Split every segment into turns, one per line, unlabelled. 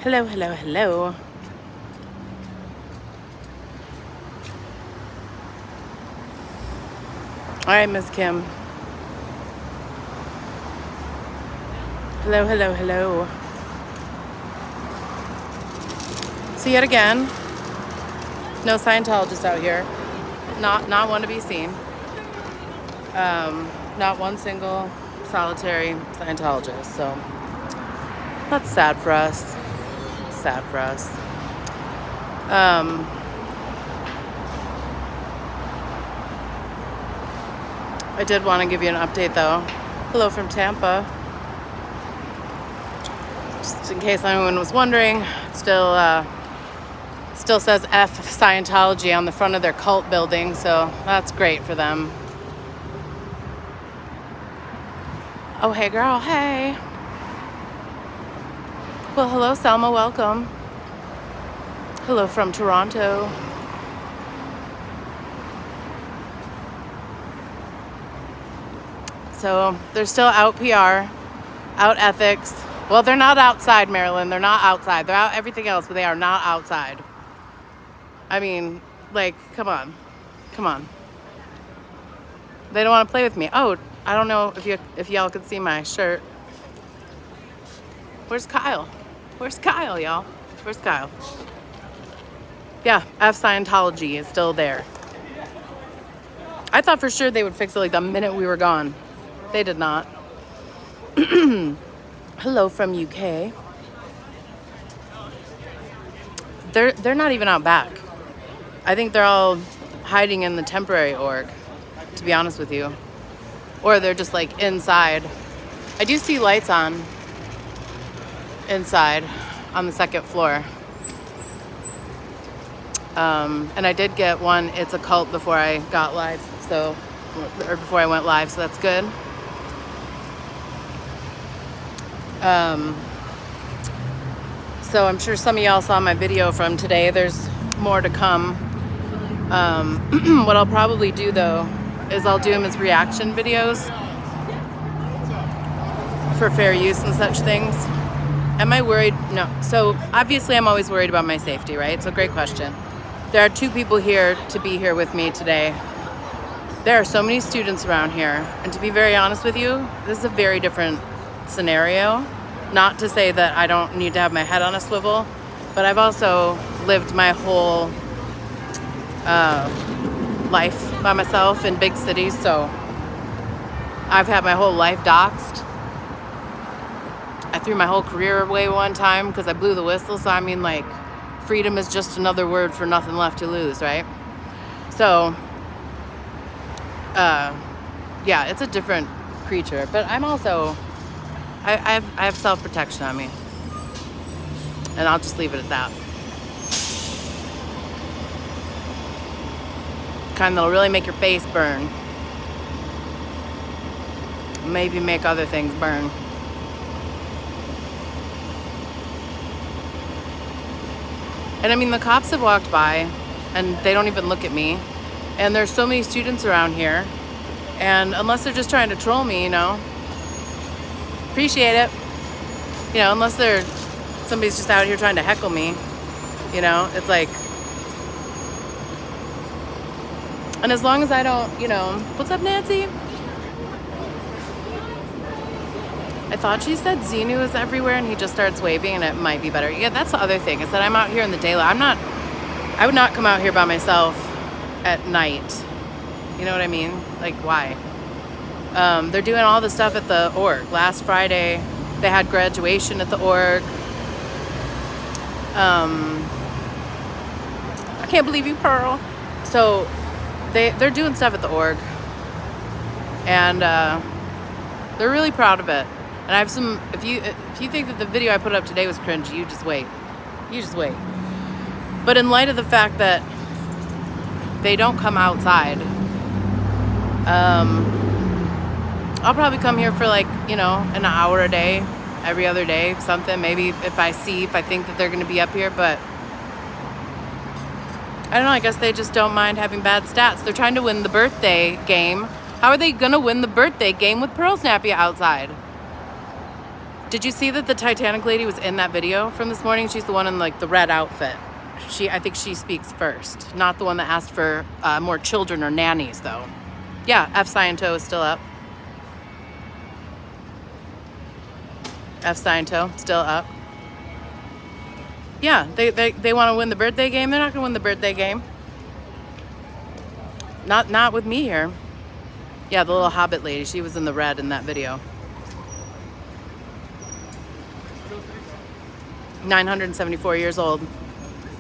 Hello, hello, hello. All right, Miss Kim. Hello, hello, hello. So yet again, no Scientologists out here. Not one to be seen. Not one single solitary Scientologist. So that's sad for us. It's sad for us. I did want to give you an update though. Hello from Tampa. Just in case anyone was wondering, it still says F Scientology on the front of their cult building, so that's great for them. Oh, hey girl, hey. Well, hello Selma, welcome. Hello from Toronto. So they're still out PR, out ethics. Well, they're not outside, Maryland. They're not outside. They're out everything else, but they are not outside. I mean, like, come on. Come on. They don't want to play with me. Oh, I don't know if y'all could see my shirt. Where's Kyle? Where's Kyle, y'all? Where's Kyle? Yeah, F Scientology is still there. I thought for sure they would fix it like the minute we were gone. They did not. Hello from UK. They're not even out back. I think they're all hiding in the temporary org, to be honest with you. Or they're just like inside. I do see lights on inside on the second floor. And I did get one, it's a cult before I got live, or before I went live, so that's good. So I'm sure some of y'all saw my video from today. There's more to come. What I'll probably do though is I'll do them as reaction videos for fair use and such things. Am I worried? No. So obviously I'm always worried about my safety, right? So great question. There are two people here to be here with me today. There are so many students around here. And to be very honest with you, this is a very different scenario. Not to say that I don't need to have my head on a swivel, but I've also lived my whole life by myself in big cities, so I've had my whole life doxxed. I threw my whole career away one time because I blew the whistle, so I mean, like, freedom is just another word for nothing left to lose, right? So yeah, it's a different creature, but I'm also I have self-protection on me, and I'll just leave it at that. Kind that'll really make your face burn. Maybe make other things burn. And I mean, the cops have walked by, and they don't even look at me. And there's so many students around here, and unless they're just trying to troll me, you know, appreciate it. You know, unless somebody's just out here trying to heckle me, you know, it's like, and as long as I don't, you know, what's up, Nancy? I thought she said Xenu is everywhere and he just starts waving and it might be better. Yeah, that's the other thing, is that I'm out here in the daylight. I would not come out here by myself at night. You know what I mean? Like, why? They're doing all the stuff at the org. Last Friday, they had graduation at the org. I can't believe you, Pearl. So they're doing stuff at the org, and they're really proud of it. And I have some. If you think that the video I put up today was cringe, you just wait. You just wait. But in light of the fact that they don't come outside, I'll probably come here for, like, you know, an hour a day, every other day, something. Maybe if I think that they're going to be up here, but I don't know. I guess they just don't mind having bad stats. They're trying to win the birthday game. How are they going to win the birthday game with Pearl Snappy outside? Did you see that the Titanic lady was in that video from this morning? She's the one in like the red outfit. I think she speaks first, not the one that asked for more children or nannies, though. Yeah, F Sciento is still up. F Sciento still up. Yeah, they want to win the birthday game. They're not going to win the birthday game. Not with me here. Yeah, the little Hobbit lady. She was in the red in that video. 974 years old.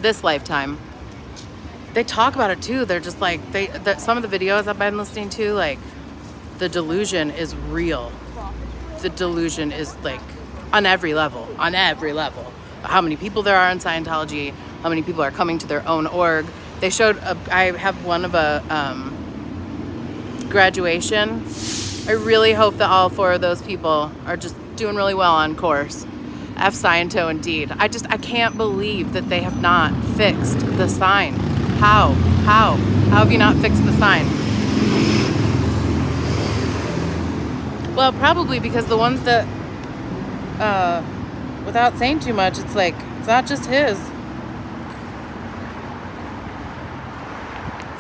This lifetime. They talk about it too. They're just like some of the videos I've been listening to, like, the delusion is real. The delusion is like on every level. On every level. How many people there are in Scientology, how many people are coming to their own org. They showed, I have one of a graduation. I really hope that all 4 of those people are just doing really well on course. F Sciento indeed. I can't believe that they have not fixed the sign. How have you not fixed the sign? Well, probably because the ones that, without saying too much, it's like, it's not just his.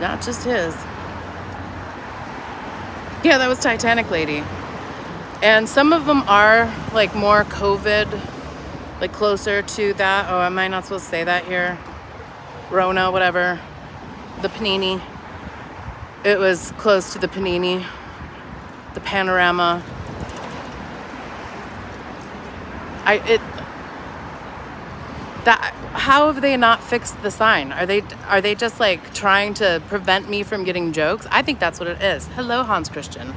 Not just his. Yeah, that was Titanic lady. And some of them are like more COVID, like closer to that. Oh, am I not supposed to say that here? Rona, whatever. The panini. It was close to the panini. The panorama. How have they not fixed the sign? Are they just like trying to prevent me from getting jokes? I think that's what it is. Hello, Hans Christian.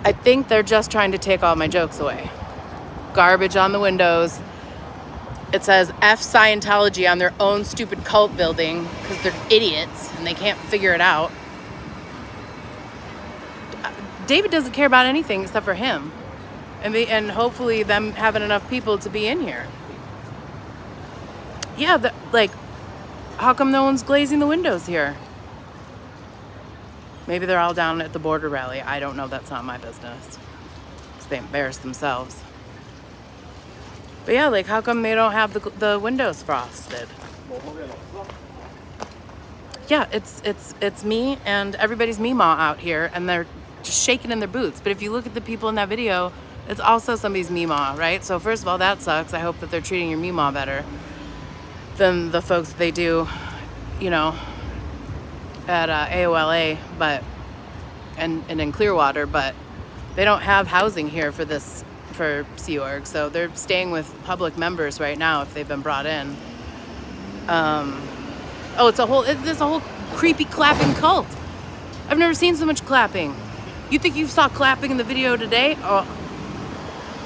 I think they're just trying to take all my jokes away. Garbage on the windows. It says F Scientology on their own stupid cult building because they're idiots and they can't figure it out. David doesn't care about anything except for him. And hopefully them having enough people to be in here. Yeah, like, how come no one's glazing the windows here? Maybe they're all down at the border rally. I don't know. That's not my business. They embarrass themselves. But yeah, like, how come they don't have the windows frosted? Yeah, it's me and everybody's Meemaw out here, and they're just shaking in their boots. But if you look at the people in that video, it's also somebody's Meemaw, right? So first of all, that sucks. I hope that they're treating your Meemaw better than the folks that they do, you know, at AOLA, and in Clearwater, but they don't have housing here for Sea Org, so they're staying with public members right now if they've been brought in. There's a whole creepy clapping cult. I've never seen so much clapping. You think you saw clapping in the video today? Oh,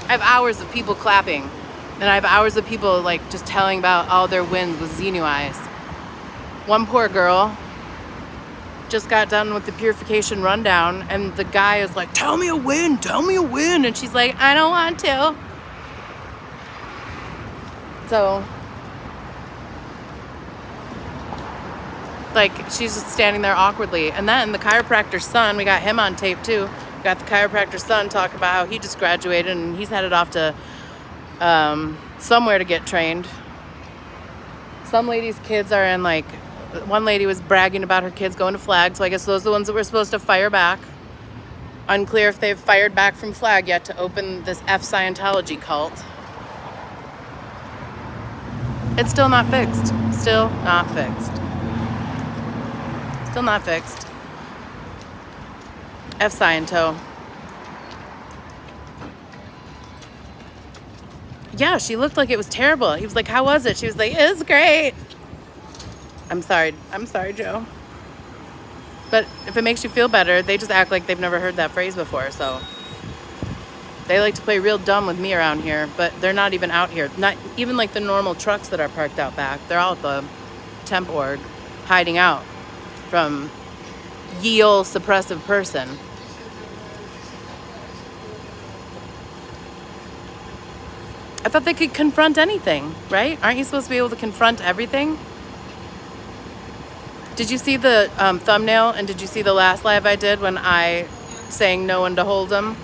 I have hours of people clapping. And I have hours of people like just telling about all their wins with Xenu Eyes. One poor girl just got done with the purification rundown, and the guy is like, tell me a win. And she's like, I don't want to. So, like, she's just standing there awkwardly. And then the chiropractor's son, we got him on tape too. We got the chiropractor's son talking about how he just graduated and he's headed off to somewhere to get trained. Some ladies' kids are in, like, one lady was bragging about her kids going to Flag, so I guess those are the ones that were supposed to fire back. Unclear if they've fired back from Flag yet to open this F Scientology cult. It's still not fixed. Still not fixed. Still not fixed. F Sciento. Yeah, she looked like it was terrible. He was like, how was it? She was like, it was great. I'm sorry, Joe. But if it makes you feel better, they just act like they've never heard that phrase before, so. They like to play real dumb with me around here, but they're not even out here. Not even like the normal trucks that are parked out back. They're all at the temp org, hiding out from ye ol' suppressive person. I thought they could confront anything, right? Aren't you supposed to be able to confront everything? Did you see the thumbnail, and did you see the last live I did when I sang no one to hold them?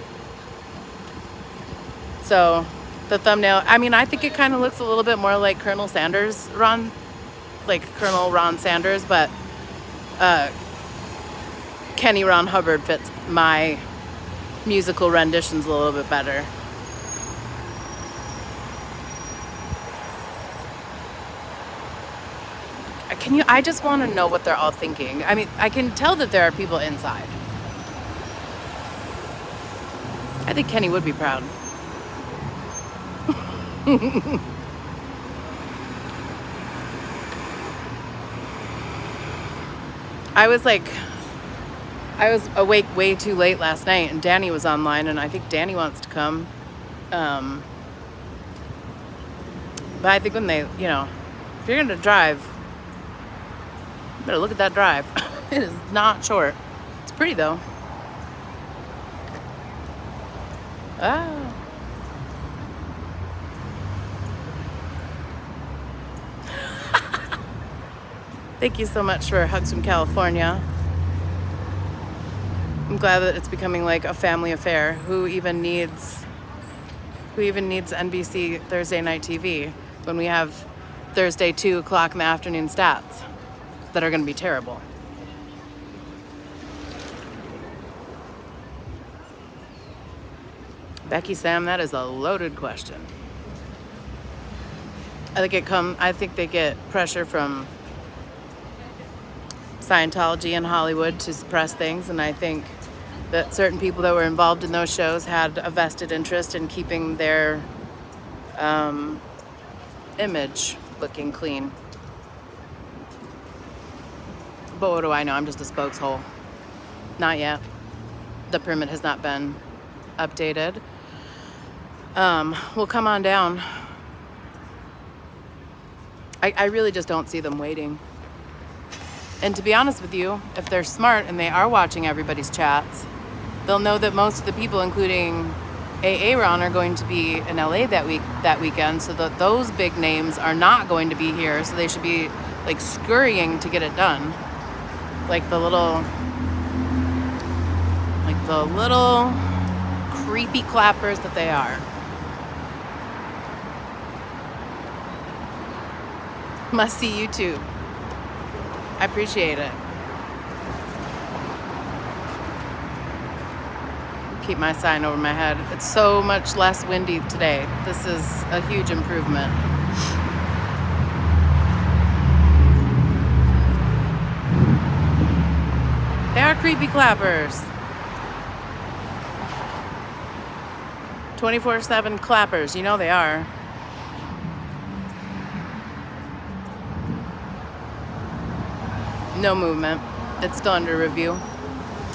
So the thumbnail. I mean, I think it kind of looks a little bit more like Colonel Ron Sanders, but Kenny Ron Hubbard fits my musical renditions a little bit better. I just want to know what they're all thinking. I mean, I can tell that there are people inside. I think Kenny would be proud. I was awake way too late last night, and Danny was online, and I think Danny wants to come. But I think when if you're going to drive, you better look at that drive. It is not short. It's pretty, though. Ah. Thank you so much for hugs from California. I'm glad that it's becoming like a family affair. Who even needs NBC Thursday night TV when we have Thursday 2 o'clock in the afternoon stats that are going to be terrible? Becky Sam, that is a loaded question. I think they get pressure from Scientology and Hollywood to suppress things, and I think that certain people that were involved in those shows had a vested interest in keeping their image looking clean. But what do I know? I'm just a spokeshole. Not yet. The permit has not been updated. Well, come on down. I really just don't see them waiting. And to be honest with you, if they're smart and they are watching everybody's chats, they'll know that most of the people, including Aaron, are going to be in LA that weekend, so that those big names are not going to be here. So they should be like scurrying to get it done, like the little creepy clappers that they are. Must see YouTube. I appreciate it. Keep my sign over my head. It's so much less windy today. This is a huge improvement. They are creepy clappers. 24/7 clappers. You know they are. No movement. It's still under review.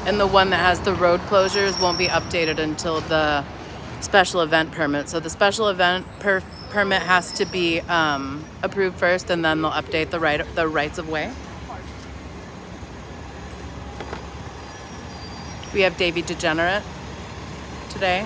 And the one that has the road closures won't be updated until the special event permit. So the special event permit has to be approved first, and then they'll update the rights of way. We have Davey Degenerate today.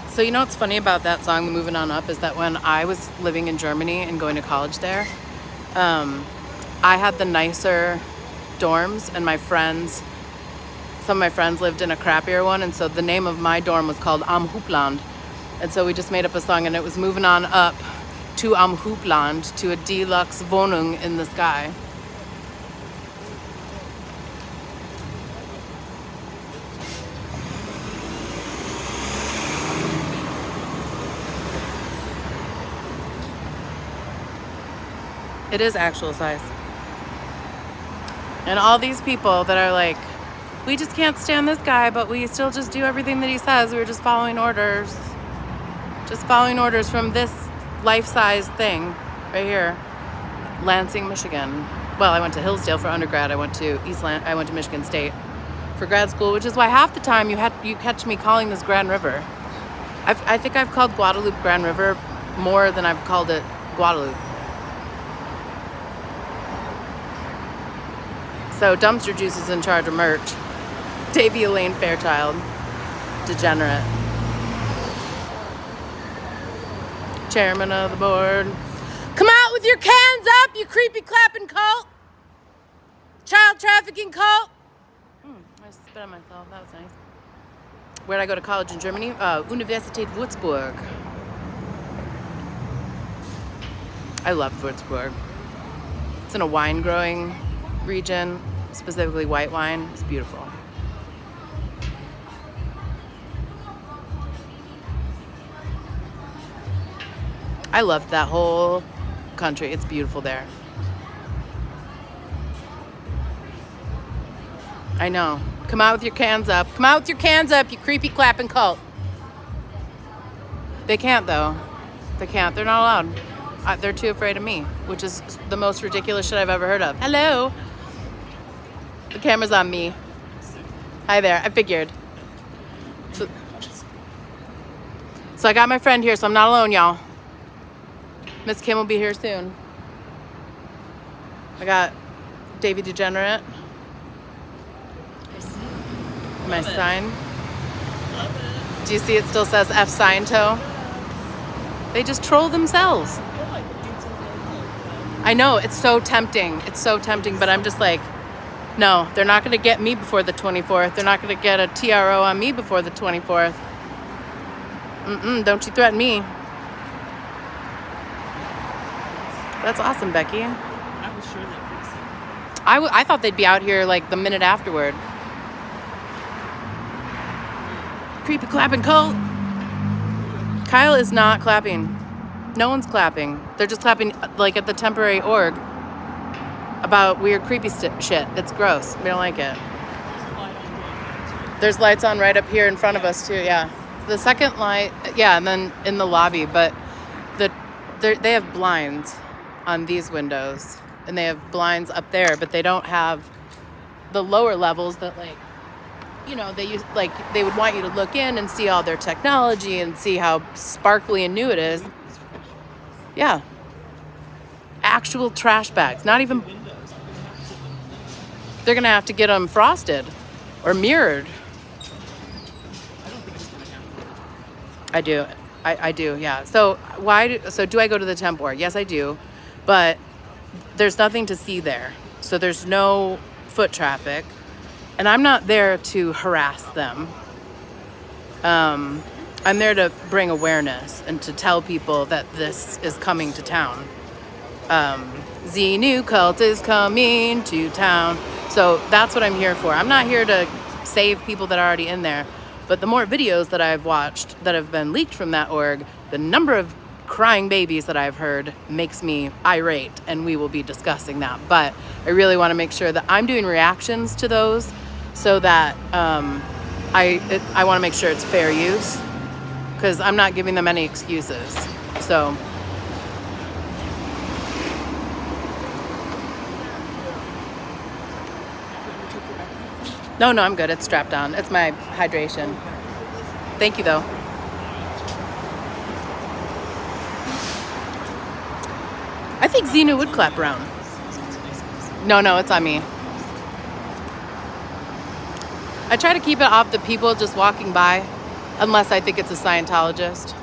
So you know what's funny about that song, The Moving On Up, is that when I was living in Germany and going to college there, I had the nicer dorms, and some of my friends lived in a crappier one, and so the name of my dorm was called Am Hoopland. And so we just made up a song, and it was moving on up to Am Hoopland, to a deluxe Wohnung in the sky. It is actual size. And all these people that are like, we just can't stand this guy, but we still just do everything that he says. We're just following orders. Just following orders from this life-size thing right here. Lansing, Michigan. Well, I went to Hillsdale for undergrad. I went to Michigan State for grad school, which is why half the time you catch me calling this Grand River. I think I've called Guadalupe Grand River more than I've called it Guadalupe. So Dumpster Juice is in charge of merch. Davey Elaine Fairchild, Degenerate. Chairman of the board. Come out with your cans up, you creepy clapping cult. Child trafficking cult. I spit on myself. That was nice. Where'd I go to college in Germany? Universität Würzburg. I love Würzburg. It's in a wine growing region, specifically white wine. It's beautiful. I love that whole country. It's beautiful there. I know. Come out with your cans up. Come out with your cans up, you creepy clapping cult. They can't, though. They can't. They're not allowed. They're too afraid of me, which is the most ridiculous shit I've ever heard of. Hello. The camera's on me. Hi there. I figured. So I got my friend here, so I'm not alone, y'all. Miss Kim will be here soon. I got Davy Degenerate. My sign. Do you see it still says F sign toe? They just troll themselves. I know, it's so tempting. It's so tempting, but I'm just like, no, they're not going to get me before the 24th. They're not going to get a TRO on me before the 24th. Don't you threaten me. That's awesome, Becky.
I was sure they'd fix it.
I thought they'd be out here like the minute afterward. Creepy clapping cult. Kyle is not clapping. No one's clapping. They're just clapping like at the temporary org about weird creepy shit. It's gross. We don't like it. There's lights on right up here in front of us too. Yeah, the second light. Yeah, and then in the lobby. But they have blinds on these windows, and they have blinds up there, but they don't have the lower levels that like. You know, they would want you to look in and see all their technology and see how sparkly and new it is. Yeah. Actual trash bags. Not even... They're going to have to get them frosted or mirrored. I do. I do, yeah. So do I go to the temp org? Yes, I do. But there's nothing to see there. So there's no foot traffic. And I'm not there to harass them. I'm there to bring awareness and to tell people that this is coming to town. The new cult is coming to town. So that's what I'm here for. I'm not here to save people that are already in there. But the more videos that I've watched that have been leaked from that org, the number of crying babies that I've heard makes me irate. And we will be discussing that. But I really want to make sure that I'm doing reactions to those so that I want to make sure it's fair use, because I'm not giving them any excuses. So no, I'm good. It's strapped on. It's my hydration. Thank you, though. I think Xena would clap around. No, it's on me. I try to keep it off the people just walking by, unless I think it's a Scientologist.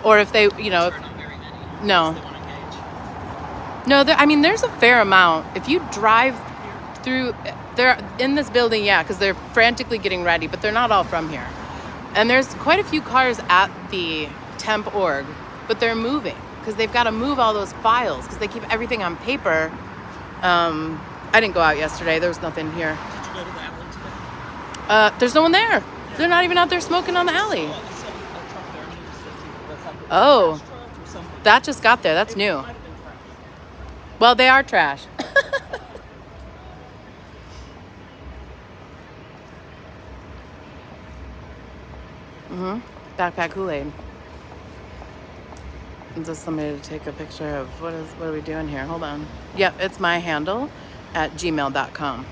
Or if they, no. I mean, there's a fair amount. If you drive through, they're in this building, yeah, because they're frantically getting ready, but they're not all from here. And there's quite a few cars at the temp org, but they're moving because they've got to move all those files because they keep everything on paper. I didn't go out yesterday. There was nothing here.
Did you go to the alley today?
There's no one there. They're not even out there smoking on the alley. Oh, that just got there. That's new. Well, they are trash. Backpack Kool-Aid. Is this somebody to take a picture of what are we doing here? Hold on. Yep, it's my handle at gmail.com.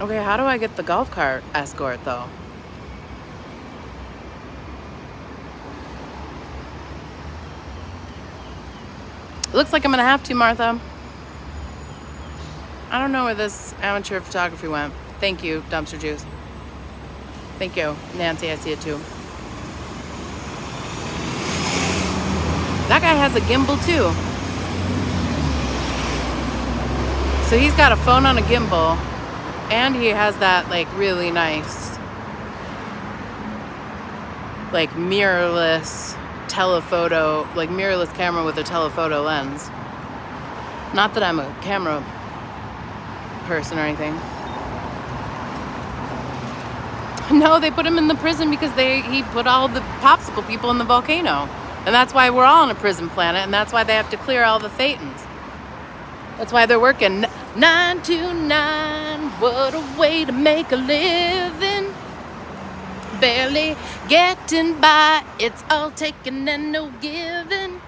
Okay, how do I get the golf cart escort though? It looks like I'm gonna have to, Martha. I don't know where this amateur photography went. Thank you, Dumpster Juice. Thank you, Nancy, I see it too. That guy has a gimbal too. So he's got a phone on a gimbal, and he has that like really nice, like mirrorless telephoto, like mirrorless camera with a telephoto lens. Not that I'm a camera person or anything. No, they put him in the prison because he put all the popsicle people in the volcano. And that's why we're all on a prison planet, and that's why they have to clear all the Thetans. That's why they're working 9 to 9. What a way to make a living. Barely getting by. It's all taken and no giving.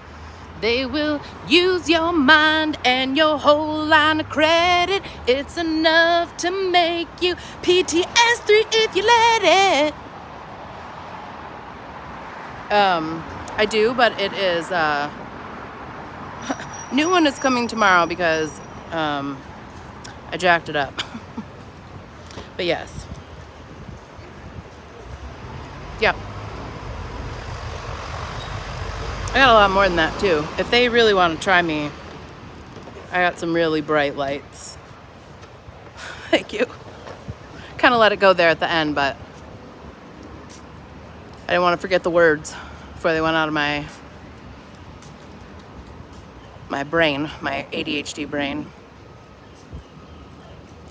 They will use your mind and your whole line of credit. It's enough to make you PTS3 if you let it. I do, but it is new one is coming tomorrow because I jacked it up. But yes. Yep. I got a lot more than that too. If they really want to try me, I got some really bright lights. Thank you. Kind of let it go there at the end, but I didn't want to forget the words before they went out of my brain, my ADHD brain.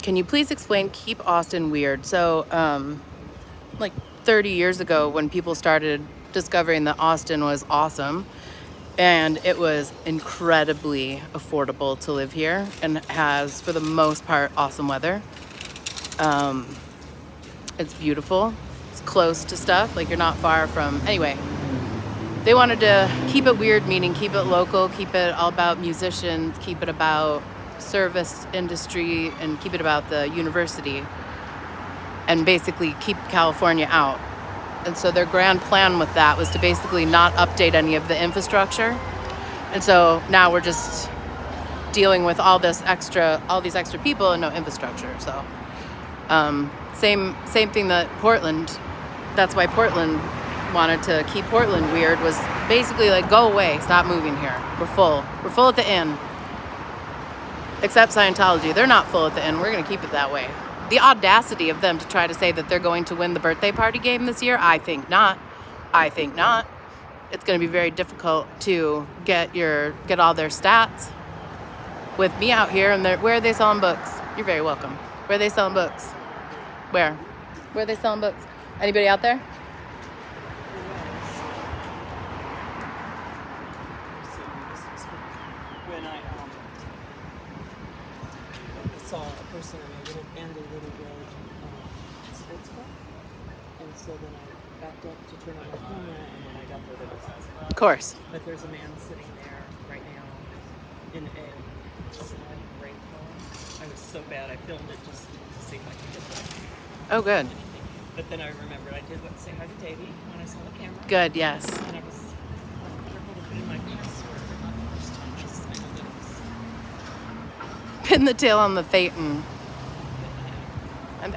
Can you please explain Keep Austin Weird? So, like 30 years ago when people started discovering that Austin was awesome and it was incredibly affordable to live here and has, for the most part, awesome weather. It's beautiful. It's close to stuff. Like, you're not far from... Anyway, they wanted to keep it weird, meaning keep it local, keep it all about musicians, keep it about service industry, and keep it about the university, and basically keep California out. And so their grand plan with that was to basically not update any of the infrastructure. And so now we're just dealing with all these extra people and no infrastructure. So same thing that Portland. That's why Portland wanted to keep Portland weird, was basically like, go away, stop moving here. We're full at the inn. Except Scientology, they're not full at the inn. We're gonna keep it that way. The audacity of them to try to say that they're going to win the birthday party game this year, I think not. It's going to be very difficult to get all their stats with me out here. And where are they selling books? You're very welcome. Where are they selling books? Where are they selling books? Anybody out there?
When I saw a person in a little red sports car, and so then I backed up to turn on my camera, and when I got there,
Of course.
but there's a man sitting there right now in a sad gray car. I was so bad, I filmed it just to see if I could get that.
Oh, good.
But then I remembered I did say hi to Davey when I saw the camera.
Good, yes.
And I was careful to put in my password for the first time, just so I know that it's...
Pin the tail on the Thetan. And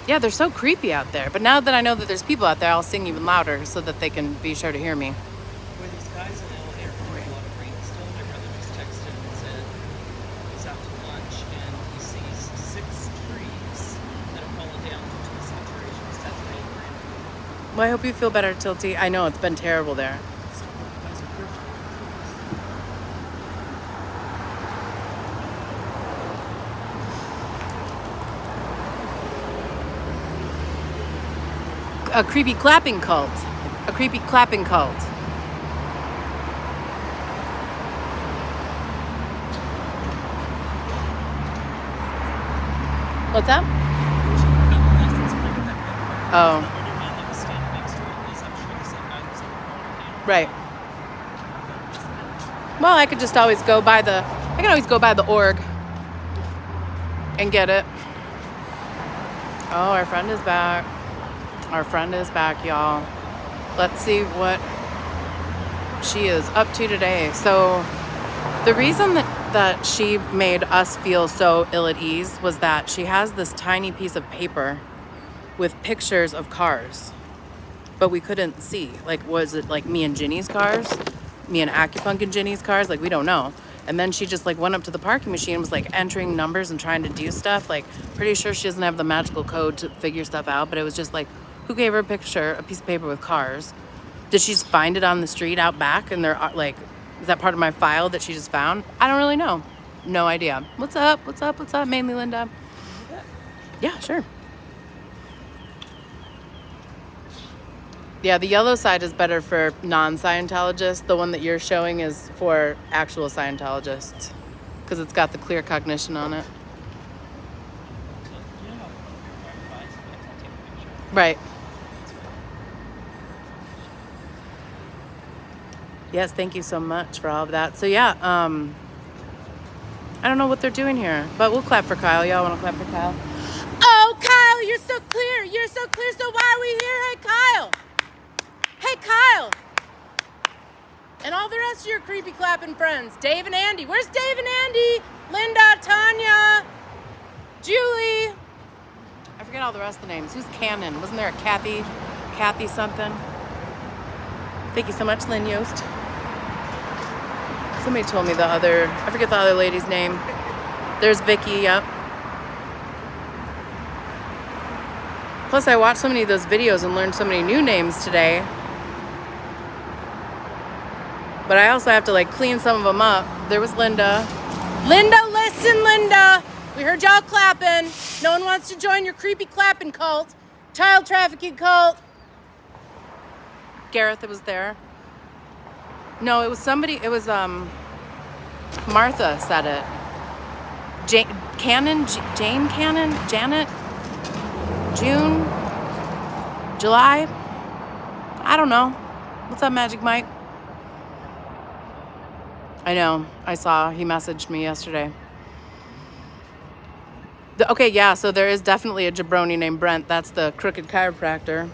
yeah, they're so creepy out there. But now that I know that there's people out there, I'll sing even louder so that they can be sure to hear me.
Were these guys in the elevator a lot of rain still? My brother just texted and said he's out to lunch and he sees 6 trees that have fallen down due to the saturated rain.
Well, I hope you feel better, Tilty. I know it's been terrible there.
So you guys are perfect.
A creepy clapping cult. A creepy clapping cult. What's that? Oh. Right. Well, I could just always go by the org and get it. Oh, our friend is back. Our friend is back, y'all. Let's see what she is up to today. So the reason that she made us feel so ill at ease was that she has this tiny piece of paper with pictures of cars, but we couldn't see. Like, was it like me and Ginny's cars? Me and Acupunk and Ginny's cars? Like, we don't know. And then she just like went up to the parking machine and was like entering numbers and trying to do stuff. Like, pretty sure she doesn't have the magical code to figure stuff out, but it was just like, who gave her a picture, a piece of paper with cars? Did she just find it on the street out back? And they're like, is that part of my file that she just found? I don't really know. No idea. What's up? What's up? What's up? Mainly Linda. Yeah, sure. Yeah, the yellow side is better for non-Scientologists. The one that you're showing is for actual Scientologists because it's got the clear cognition on it.
You know how I take a picture?
Right. Yes, thank you so much for all of that. So yeah, I don't know what they're doing here, but we'll clap for Kyle. Y'all want to clap for Kyle? Oh, Kyle, you're so clear. You're so clear. So why are we here? Hey, Kyle. Hey, Kyle. And all the rest of your creepy clapping friends. Dave and Andy. Where's Dave and Andy? Linda, Tanya, Julie. I forget all the rest of the names. Who's Cannon? Wasn't there a Kathy? Kathy something? Thank you so much, Lynn Yost. Somebody told me I forget the other lady's name. There's Vicky, yep. Plus, I watched so many of those videos and learned so many new names today. But I also have to like clean some of them up. There was Linda. Linda, listen, Linda. We heard y'all clapping. No one wants to join your creepy clapping cult. Child trafficking cult. Gareth was there. No, it was somebody. It was Martha said it. Jane Cannon, Janet, June, July. I don't know. What's up, Magic Mike? I know. I saw. He messaged me yesterday. Okay, yeah. So there is definitely a jabroni named Brent. That's the crooked chiropractor.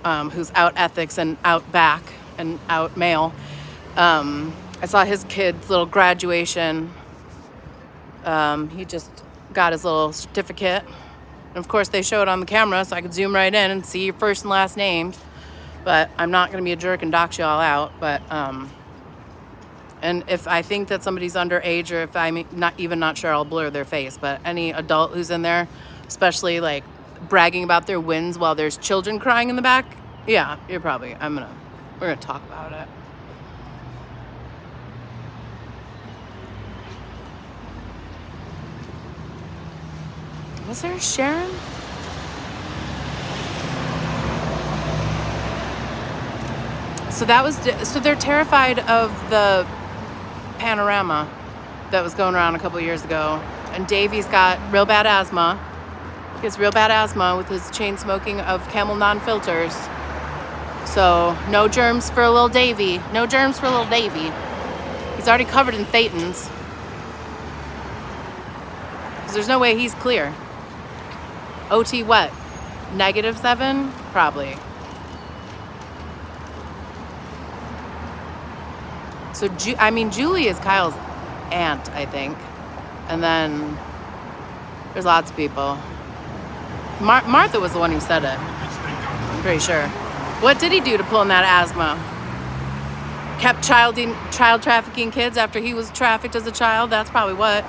Who's out ethics and out back and out male. I saw his kid's little graduation. He just got his little certificate. And of course, they show it on the camera, so I could zoom right in and see your first and last names. But I'm not going to be a jerk and dox you all out. But, and if I think that somebody's underage or if I'm not sure, I'll blur their face. But any adult who's in there, especially like bragging about their wins while there's children crying in the back, yeah, we're gonna talk about it. Was there a Sharon? So they're terrified of the panorama that was going around a couple of years ago. And Davey's got real bad asthma. He has real bad asthma with his chain smoking of Camel non-filters. So no germs for little Davey. No germs for little Davey. He's already covered in thetans. Because there's no way he's clear. OT what? -7? Probably. So, Julie is Kyle's aunt, I think. And then there's lots of people. Martha was the one who said it. I'm pretty sure. What did he do to pull in that asthma? Kept child trafficking kids after he was trafficked as a child? That's probably what.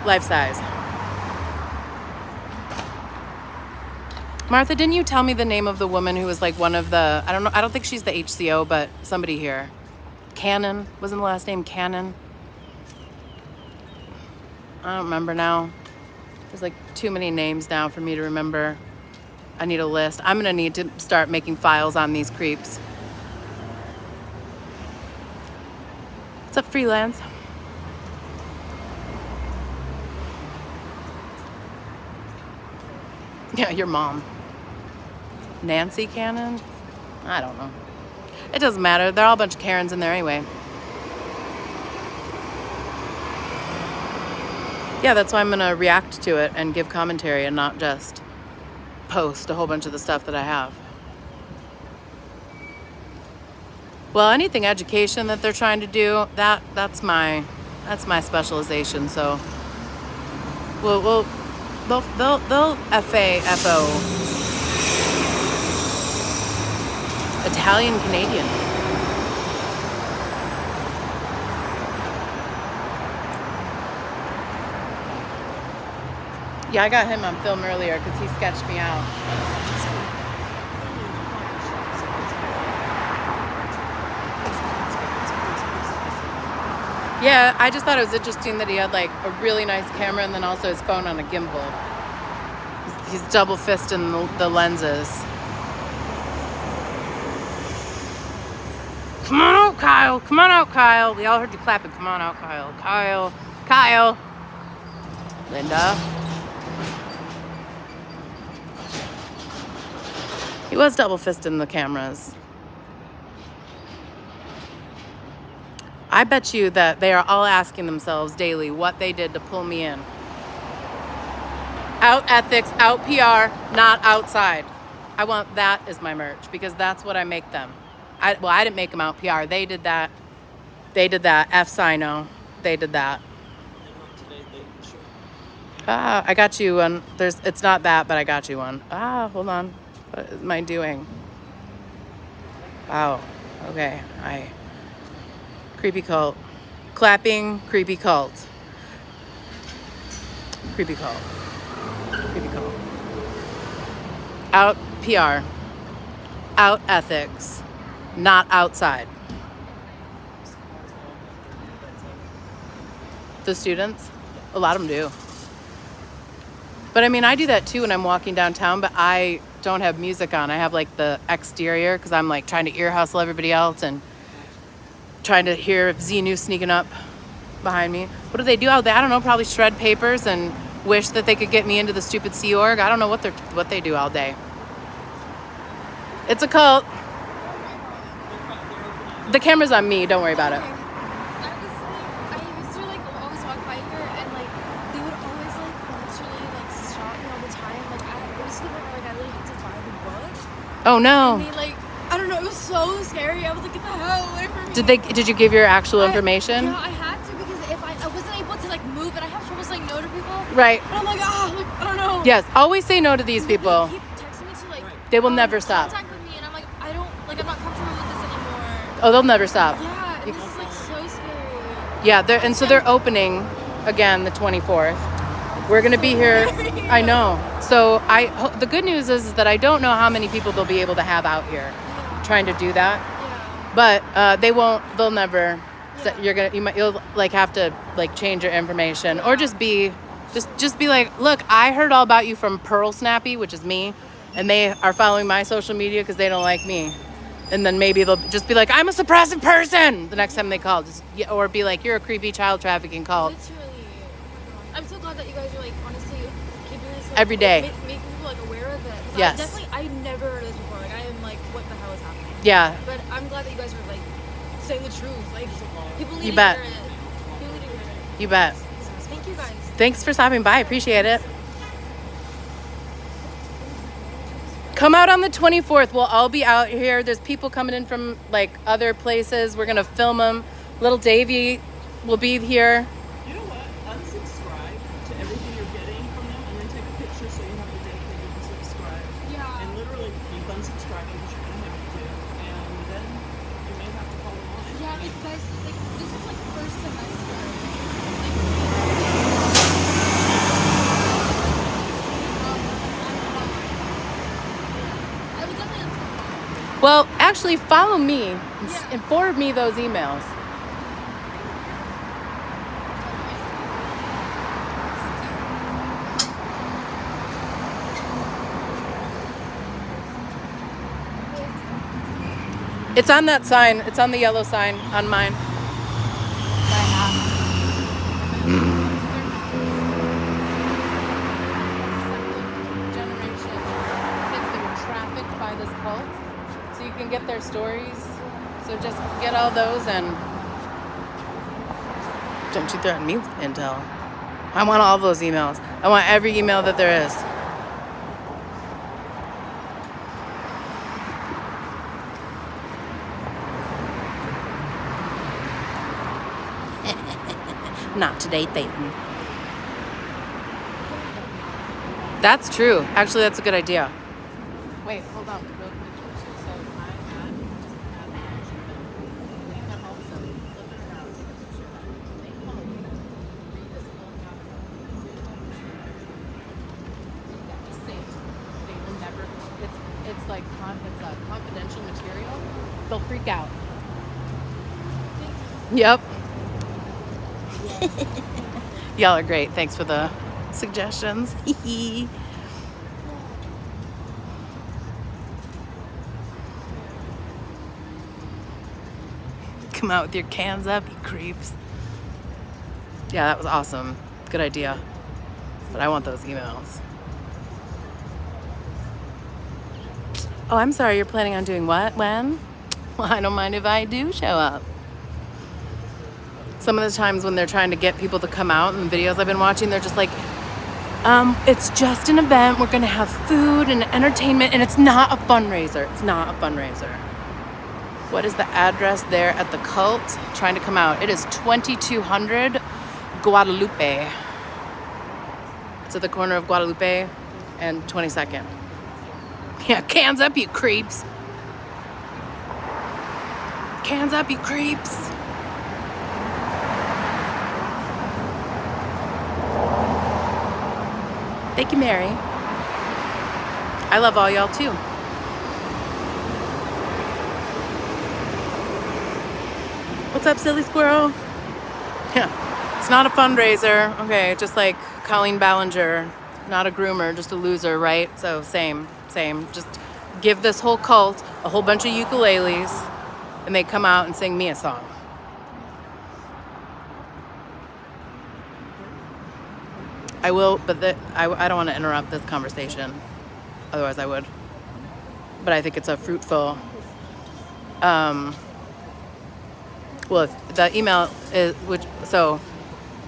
Life size. Martha, didn't you tell me the name of the woman who was like one of the, I don't think she's the HCO, but somebody here. Cannon, wasn't the last name Cannon? I don't remember now. There's like too many names now for me to remember. I need a list. I'm gonna need to start making files on these creeps. What's up, freelance? Yeah, your mom. Nancy Cannon? I don't know. It doesn't matter. They're all a bunch of Karens in there anyway. Yeah, that's why I'm gonna react to it and give commentary and not just post a whole bunch of the stuff that I have. Well, anything education that they're trying to do, that's my specialization. So they'll FO Italian Canadian. Yeah, I got him on film earlier because he sketched me out. Yeah, I just thought it was interesting that he had like a really nice camera and then also his phone on a gimbal. He's double fisting the lenses. Come on out, Kyle. Come on out, Kyle. We all heard you clapping. Come on out, Kyle. Kyle. Linda. He was double fisting the cameras. I bet you that they are all asking themselves daily what they did to pull me in. Out ethics, out PR, not outside. I want that as my merch because that's what I make them. I didn't make them out PR. They did that. F Sino. They did that. I got you one. It's not that, but I got you one. Hold on. What am I doing? Wow. Okay. Creepy cult. Clapping, creepy cult. Creepy cult. Creepy cult. Out PR. Out ethics. Not outside. The students? A lot of them do. But I mean, I do that too when I'm walking downtown, but I don't have music on. I have like the exterior because I'm like trying to ear hustle everybody else and trying to hear if Xenu's sneaking up behind me. What do they do out there? I don't know, probably shred papers and wish that they could get me into the stupid Sea Org. I don't know what they do all day. It's a cult. The camera's on me, don't worry about it.
I used to like always walk by here and like they would always like literally like stop me all the time. Like it was to the point where like I really had to buy the book.
Oh no.
And they like I don't know, it was so scary. I was like, get the hell away from me.
Did you give your actual information?
Yeah, I had to because if I wasn't able to like move and I have trouble saying no to people.
Right.
And I'm like, I don't know.
Yes, always say no to these people.
They keep texting me to like
They will never stop.
contact with me and I'm like, I'm not comfortable with this anymore.
Oh, they'll never stop.
Yeah, and this is like so scary.
Yeah, so they're opening again the 24th. We're gonna be here. I know. So the good news is that I don't know how many people they'll be able to have out here trying to do that.
Yeah.
But they won't. They'll never. You'll like have to like change your information or just be like, look, I heard all about you from Pearl Snappy, which is me, and they are following my social media because they don't like me. And then maybe they'll just be like, I'm a suppressive person the next time they call. Or be like, you're a creepy child trafficking cult.
Literally. I'm so glad that you guys are like honestly keeping this like,
Every day.
making people like aware of it. 'Cause
Yes.
I never heard of this before. Like I am like, what the hell is happening?
Yeah.
But I'm glad that you guys are like saying the truth. Like people need
You
to
bet.
hear it. People need to hear it.
You bet.
Thank you guys.
Thanks for stopping by. Appreciate it. Come out on the 24th. We'll all be out here. There's people coming in from like other places. We're going to film them. Little Davey will be here.
You know what? Unsubscribe to everything you're getting from them and then take a picture so you have the date that you can subscribe.
Yeah.
And literally keep unsubscribing because you're going to have to do. And then you may have to call them on.
Yeah, like guys, like this is like first semester. I would definitely unsubscribe.
Well, actually, follow me and forward me those emails. It's on that sign. It's on the yellow sign on mine. Generation kids that were trafficked by this cult. So you can get their stories. So just get all those and don't you threaten me with intel. I want all those emails. I want every email that there is. Not today, Peyton. That's true. Actually, that's a good idea. Wait, hold on. Real quick. So my ad just had an action bill. We can also flip it around, take a picture of it. They call you, read this whole document. Yeah, just say they will never. It's like it's a confidential material. They'll freak out. Yep. Y'all are great. Thanks for the suggestions. Come out with your cans up, you creeps. Yeah, that was awesome. Good idea. But I want those emails. Oh, I'm sorry. You're planning on doing what? When? Well, I don't mind if I do show up. Some of the times when they're trying to get people to come out in the videos I've been watching, they're just like, it's just an event. We're going to have food and entertainment, and it's not a fundraiser. It's not a fundraiser. What is the address there at the cult? Trying to come out. It is 2200 Guadalupe. It's at the corner of Guadalupe and 22nd. Yeah, cans up, you creeps. Cans up, you creeps. Thank you, Mary. I love all y'all too. What's up, silly squirrel? Yeah, it's not a fundraiser. Okay, just like Colleen Ballinger, not a groomer, just a loser, right? So same. Just give this whole cult a whole bunch of ukuleles, and they come out and sing me a song. I will, but I don't want to interrupt this conversation. Otherwise, I would. But I think it's a fruitful. Well, the email is so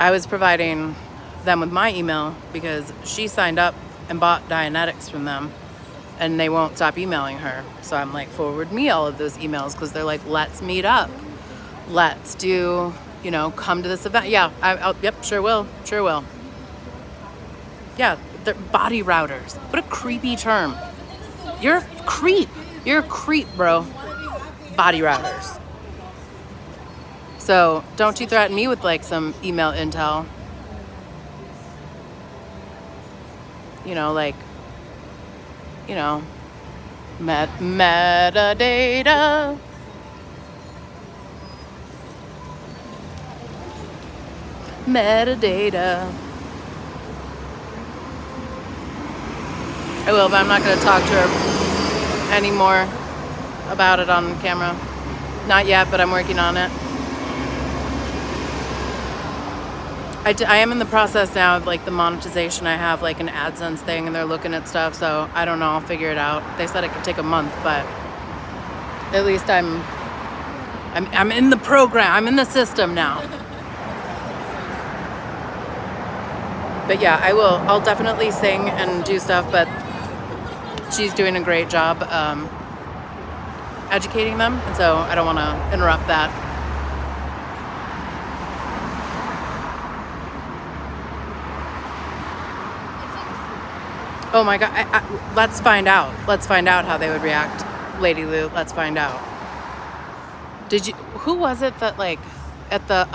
I was providing them with my email because she signed up and bought Dianetics from them, and they won't stop emailing her. So I'm like, forward me all of those emails because they're like, let's meet up, let's do, come to this event. Yeah, yep, sure will. Yeah, they're body routers. What a creepy term. You're a creep. You're a creep, bro. Body routers. So don't you threaten me with like some email intel. Metadata. Metadata. I will, but I'm not going to talk to her anymore about it on camera. Not yet, but I'm working on it. I am in the process now of like the monetization. I have like an AdSense thing and they're looking at stuff, so I don't know, I'll figure it out. They said it could take a month, but at least I'm in the program. I'm in the system now. But yeah, I'll definitely sing and do stuff, but she's doing a great job educating them, and so I don't want to interrupt that. Oh my God, let's find out. Let's find out how they would react. Lady Lou, let's find out. Who was it that like, at the,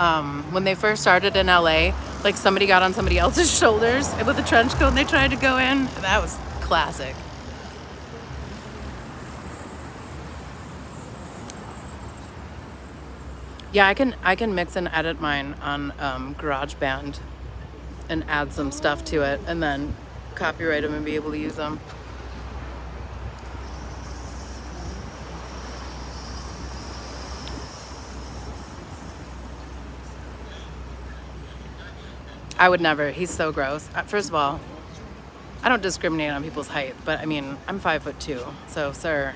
when they first started in LA, like somebody got on somebody else's shoulders with a trench coat and they tried to go in? That was classic. Yeah, I can mix and edit mine on GarageBand and add some stuff to it and then copyright them and be able to use them. I would never. He's so gross. First of all, I don't discriminate on people's height, but I mean, I'm 5'2", so sir.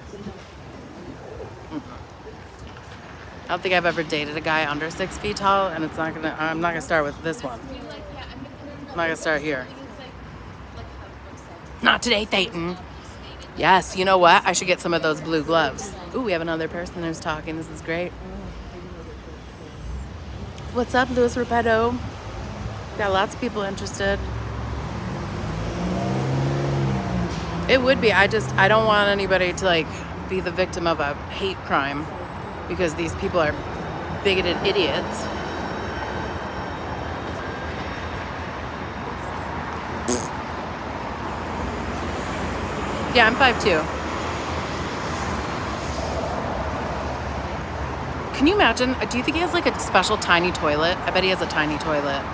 I don't think I've ever dated a guy under 6 feet tall, and I'm not gonna start with this one. I'm not gonna start here. Not today, Thayton. Yes, you know what? I should get some of those blue gloves. Ooh, we have another person who's talking. This is great. What's up, Louis Repetto? Got lots of people interested. It would be. I don't want anybody to like be the victim of a hate crime because these people are bigoted idiots. Yeah, I'm 5'2". Can you imagine? Do you think he has like a special tiny toilet? I bet he has a tiny toilet.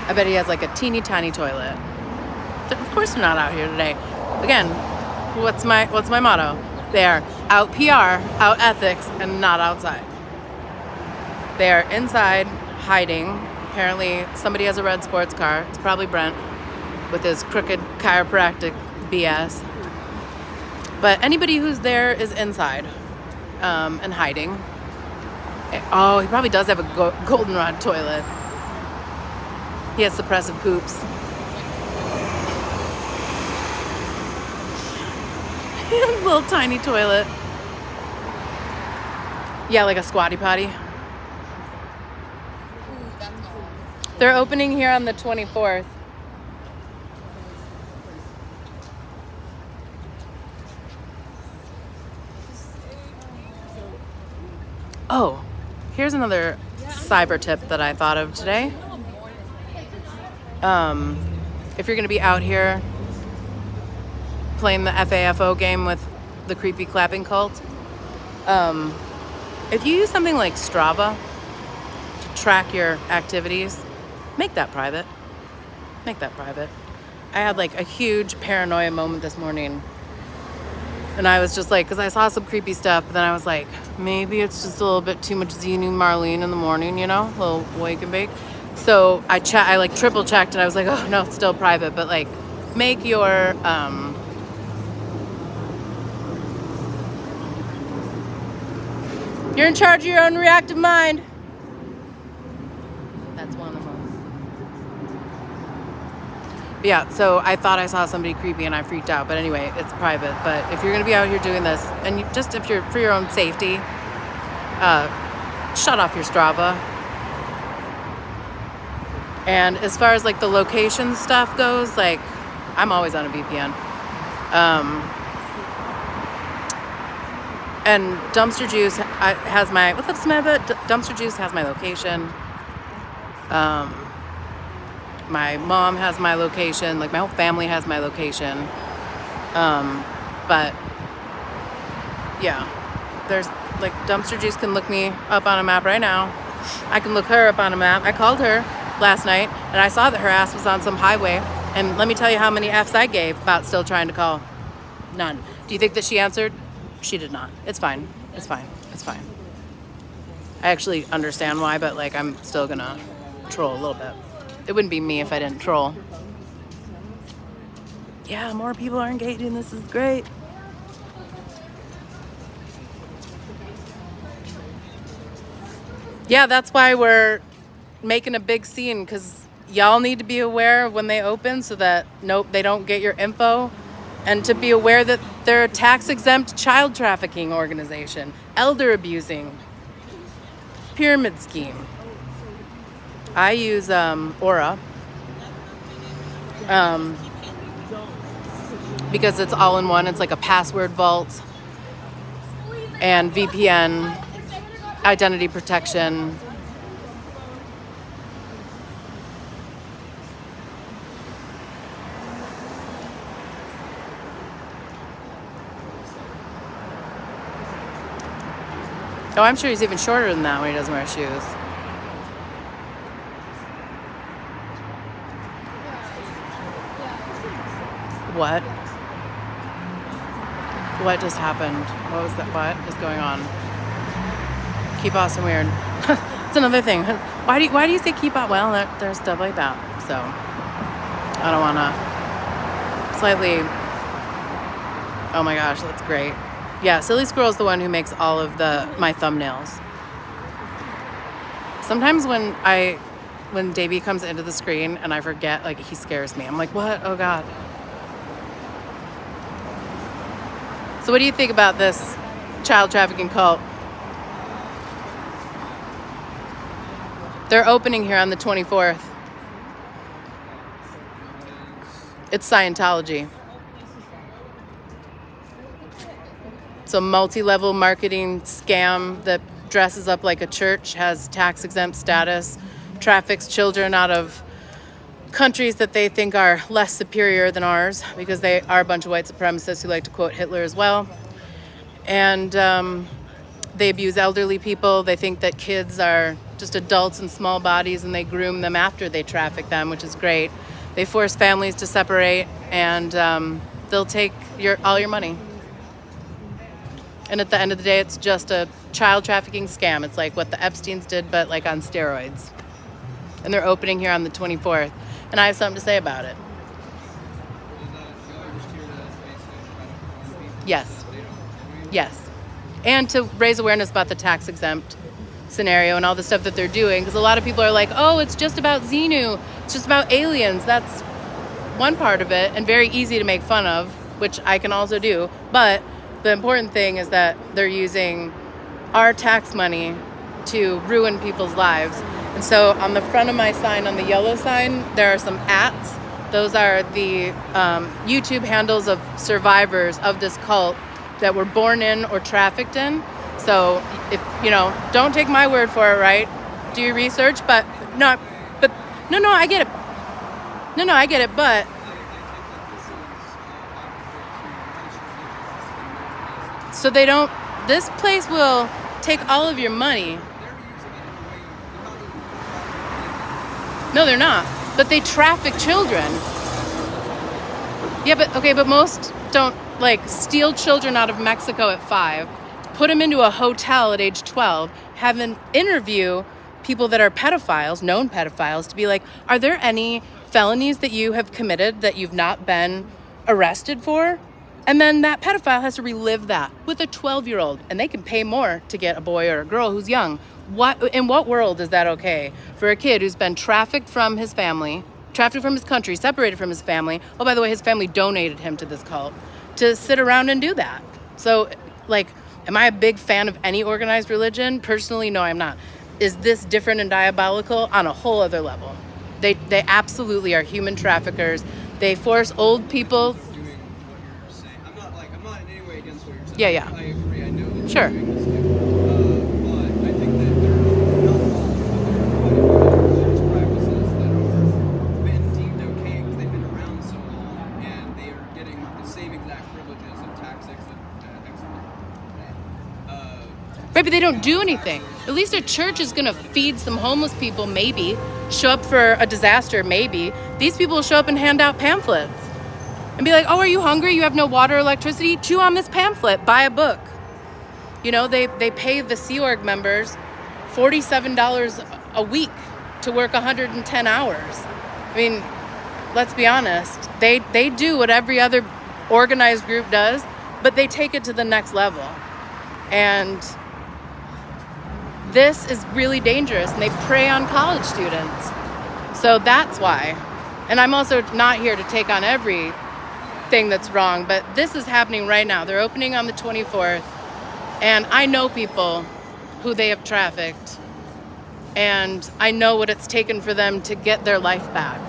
I bet he has like a teeny tiny toilet. Of course they're not out here today. Again, what's my motto? They are out PR, out ethics, and not outside. They are inside, hiding. Apparently somebody has a red sports car. It's probably Brent with his crooked chiropractic BS. But anybody who's there is inside and hiding. Oh, he probably does have a goldenrod toilet. He has suppressive poops. Little tiny toilet. Yeah, like a squatty potty. They're opening here on the 24th. Oh, here's another cyber tip that I thought of today. If you're going to be out here playing the FAFO game with the creepy clapping cult, if you use something like Strava to track your activities, make that private. Make that private. I had like a huge paranoia moment this morning. And I was just like, because I saw some creepy stuff, but then I was like, maybe it's just a little bit too much Xenu Marlene in the morning, you know, a little wake and bake. So I like triple checked and I was like, oh no, it's still private. But like, make your, you're in charge of your own reactive mind. That's one of them. But yeah, so I thought I saw somebody creepy and I freaked out. But anyway, it's private. But if you're going to be out here doing this, and just if you're for your own safety, shut off your Strava. And as far as like the location stuff goes, like I'm always on a VPN. And Dumpster Juice has my, what's up, Samantha? Dumpster Juice has my location. My mom has my location. Like my whole family has my location. But yeah, there's like Dumpster Juice can look me up on a map right now. I can look her up on a map. I called her last night and I saw that her ass was on some highway. And let me tell you how many F's I gave about still trying to call. None. Do you think that she answered? She did not. It's fine. It's fine. It's fine. I actually understand why, but like I'm still gonna troll a little bit. It wouldn't be me if I didn't troll. Yeah, more people are engaging. This is great. Yeah, that's why we're making a big scene, because y'all need to be aware of when they open so that they don't get your info, and to be aware that they're a tax-exempt child trafficking organization, elder abusing, pyramid scheme. I use Aura because it's all in one. It's like a password vault and VPN, identity protection. Oh, I'm sure he's even shorter than that when he doesn't wear shoes. What? What just happened? What was that? What is going on? Keep awesome weird. It's another thing. Why do you say keep out? Well, there's stuff like that. So I don't want to slightly. Oh my gosh, that's great. Yeah, Silly Squirrel's the one who makes all of my thumbnails. Sometimes when I when Davey comes into the screen and I forget, like, he scares me. I'm like, what? Oh God. So what do you think about this child trafficking cult? They're opening here on the 24th. It's Scientology. It's a multi-level marketing scam that dresses up like a church, has tax-exempt status, traffics children out of countries that they think are less superior than ours because they are a bunch of white supremacists who like to quote Hitler as well. And they abuse elderly people. They think that kids are just adults in small bodies and they groom them after they traffic them, which is great. They force families to separate and they'll take all your money. And at the end of the day, it's just a child trafficking scam. It's like what the Epsteins did, but like on steroids. And they're opening here on the 24th. And I have something to say about it. Yes. Yes. And to raise awareness about the tax exempt scenario and all the stuff that they're doing. Because a lot of people are like, oh, it's just about Xenu. It's just about aliens. That's one part of it and very easy to make fun of, which I can also do. But the important thing is that they're using our tax money to ruin people's lives. And so on the front of my sign, on the yellow sign, there are some @. Those are the YouTube handles of survivors of this cult that were born in or trafficked in. So if, don't take my word for it, right? Do your research, but no, I get it. No, I get it, but so this place will take all of your money. No, they're not. But they traffic children. Yeah, but most don't steal children out of Mexico at 5, put them into a hotel at age 12, have them interview people that are pedophiles, known pedophiles, to be like, are there any felonies that you have committed that you've not been arrested for? And then that pedophile has to relive that with a 12-year-old, and they can pay more to get a boy or a girl who's young. In what world is that okay for a kid who's been trafficked from his family, trafficked from his country, separated from his family? Oh, by the way, his family donated him to this cult to sit around and do that. So, am I a big fan of any organized religion? Personally, no, I'm not. Is this different and diabolical? On a whole other level. They absolutely are human traffickers. They force old people.
I'm not in any way against what you're saying.
Yeah.
I agree. I know that.
Sure.
But I think that there are not wrong, but there are quite a few religious practices that are been deemed okay because they've been around so long, and they are getting the same exact privileges of tax
Right, but they don't do anything. At least a church is going to feed some homeless people, maybe. Show up for a disaster, maybe. These people will show up and hand out pamphlets. And be like, oh, are you hungry? You have no water or electricity? Chew on this pamphlet. Buy a book. They pay the Sea Org members $47 a week to work 110 hours. I mean, let's be honest. They do what every other organized group does, but they take it to the next level. And this is really dangerous, and they prey on college students. So that's why. And I'm also not here to take on everything that's wrong, but this is happening right now. They're opening on the 24th, and I know people who they have trafficked, and I know what it's taken for them to get their life back.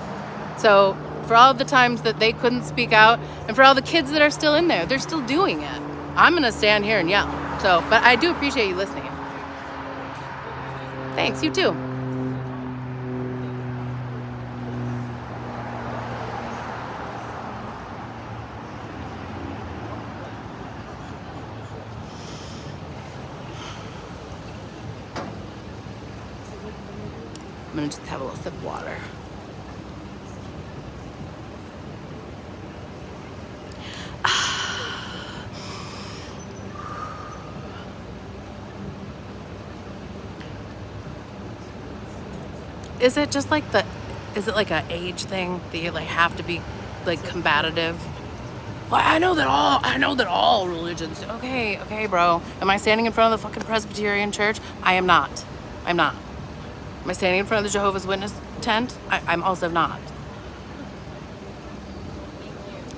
So for all the times that they couldn't speak out, and for all the kids that are still in there, they're still doing it. I'm gonna stand here and yell. But I do appreciate you listening. Thanks, you too. I'm gonna just have a little sip of water. Is it just is it like an age thing that you have to be combative? Well, I know that all religions. Okay, bro. Am I standing in front of the fucking Presbyterian Church? I am not. I'm not. Am I standing in front of the Jehovah's tent, I'm also not.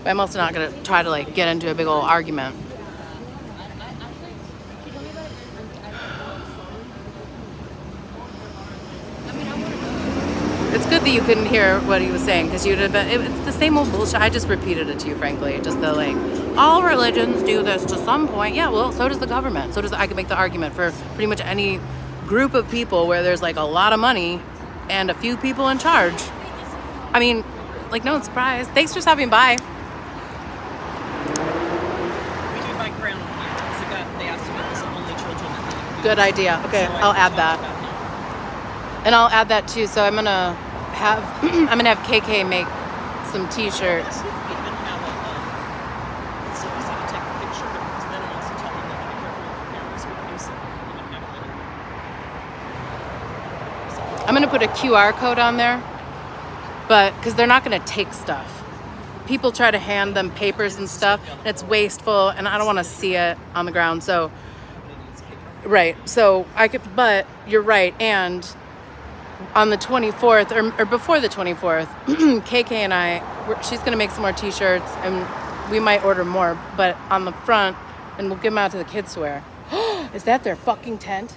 But I'm also not gonna try to like get into a big old argument. It's good that you couldn't hear what he was saying because you'd have been. It's the same old bullshit. I just repeated it to you, frankly. Just the like, all religions do this to some point. Yeah, well, so does the government. So does I could make the argument for pretty much any group of people where there's like a lot of money and a few people in charge. I mean, like no one's surprised. Thanks for stopping by.
We do bike around here because they asked if it was only children at the
Good idea. Okay,
So I
I'll
can
add
talk
that.
about him.
And I'll add that too. So I'm gonna have KK make some T-shirts.
We even have a so easy to take a picture because then I'm also telling them to be careful with their cameras. We can use it. Even have a little.
I'm gonna put a QR code on there, but because they're not gonna take stuff. People try to hand them papers and stuff, and it's wasteful, and I don't want to see it on the ground. So, right. So I could, but you're right. And on the 24th, or before the 24th, KK and she's gonna make some more T-shirts, and we might order more. But on the front, and we'll give them out to the kids to wear. Is that their fucking tent?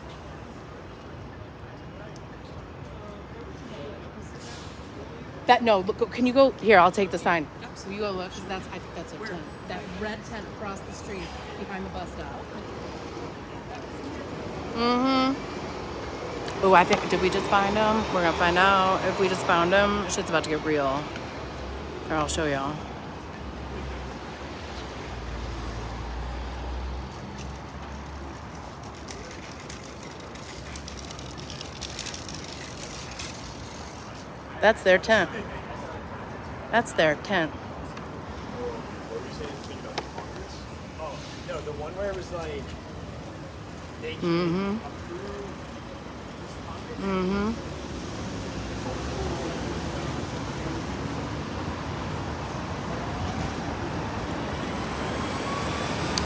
That no, look, can you go here? I'll take the sign. So you go look, because I think that's a tent. That red tent across the street behind the bus stop. Mm-hmm. Oh, I think, did we just find him? We're gonna find out if we just found him. Shit's about to get real. Or I'll show y'all. That's their tent. That's their tent.
What were you saying to me about the Congress? Oh, no, the one where it was like, they can approve this Congress.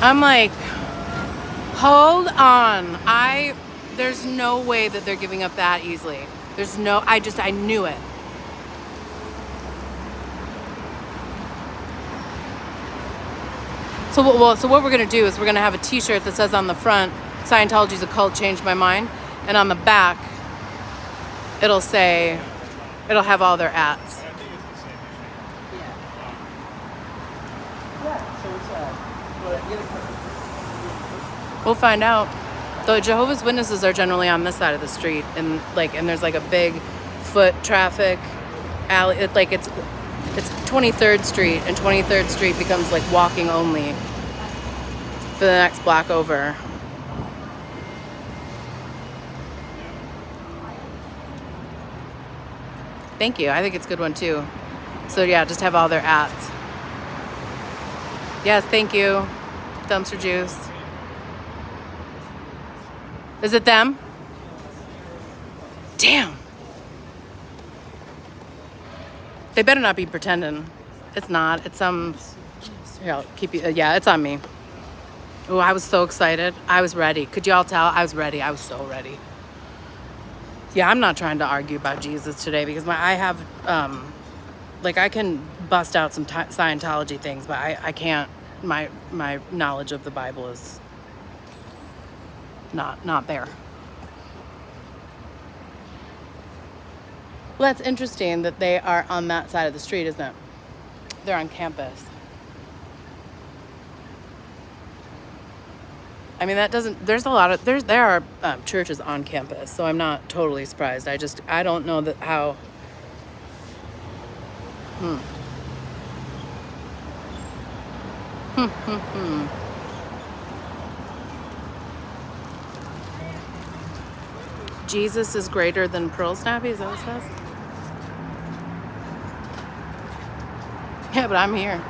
I'm like, hold on. There's no way that they're giving up that easily. I knew it. So what we're gonna do is we're gonna have a T-shirt that says on the front, "Scientology's a cult, changed my mind," and on the back, it'll have all their ads.
I think it's the same issue. Yeah, so it's
We'll find out. The Jehovah's Witnesses are generally on this side of the street, and there's like a big foot traffic alley. It's 23rd Street, and 23rd Street becomes like walking only for the next block over. Thank you. I think it's a good one too. So yeah, just have all their ads. Yes, thank you. Dumpster juice. Is it them? Damn. They better not be pretending. It's not. It's here, I'll keep you. Yeah, it's on me. Oh, I was so excited. I was ready. Could you all tell? I was ready. I was so ready. Yeah, I'm not trying to argue about Jesus today because I can bust out some Scientology things, but I can't. My knowledge of the Bible is not there. Well, that's interesting that they are on that side of the street, isn't it? They're on campus. I mean, there are churches on campus, so I'm not totally surprised. I don't know that how. Jesus is greater than Pearl Snappy, is that what it says? Yeah, but I'm here.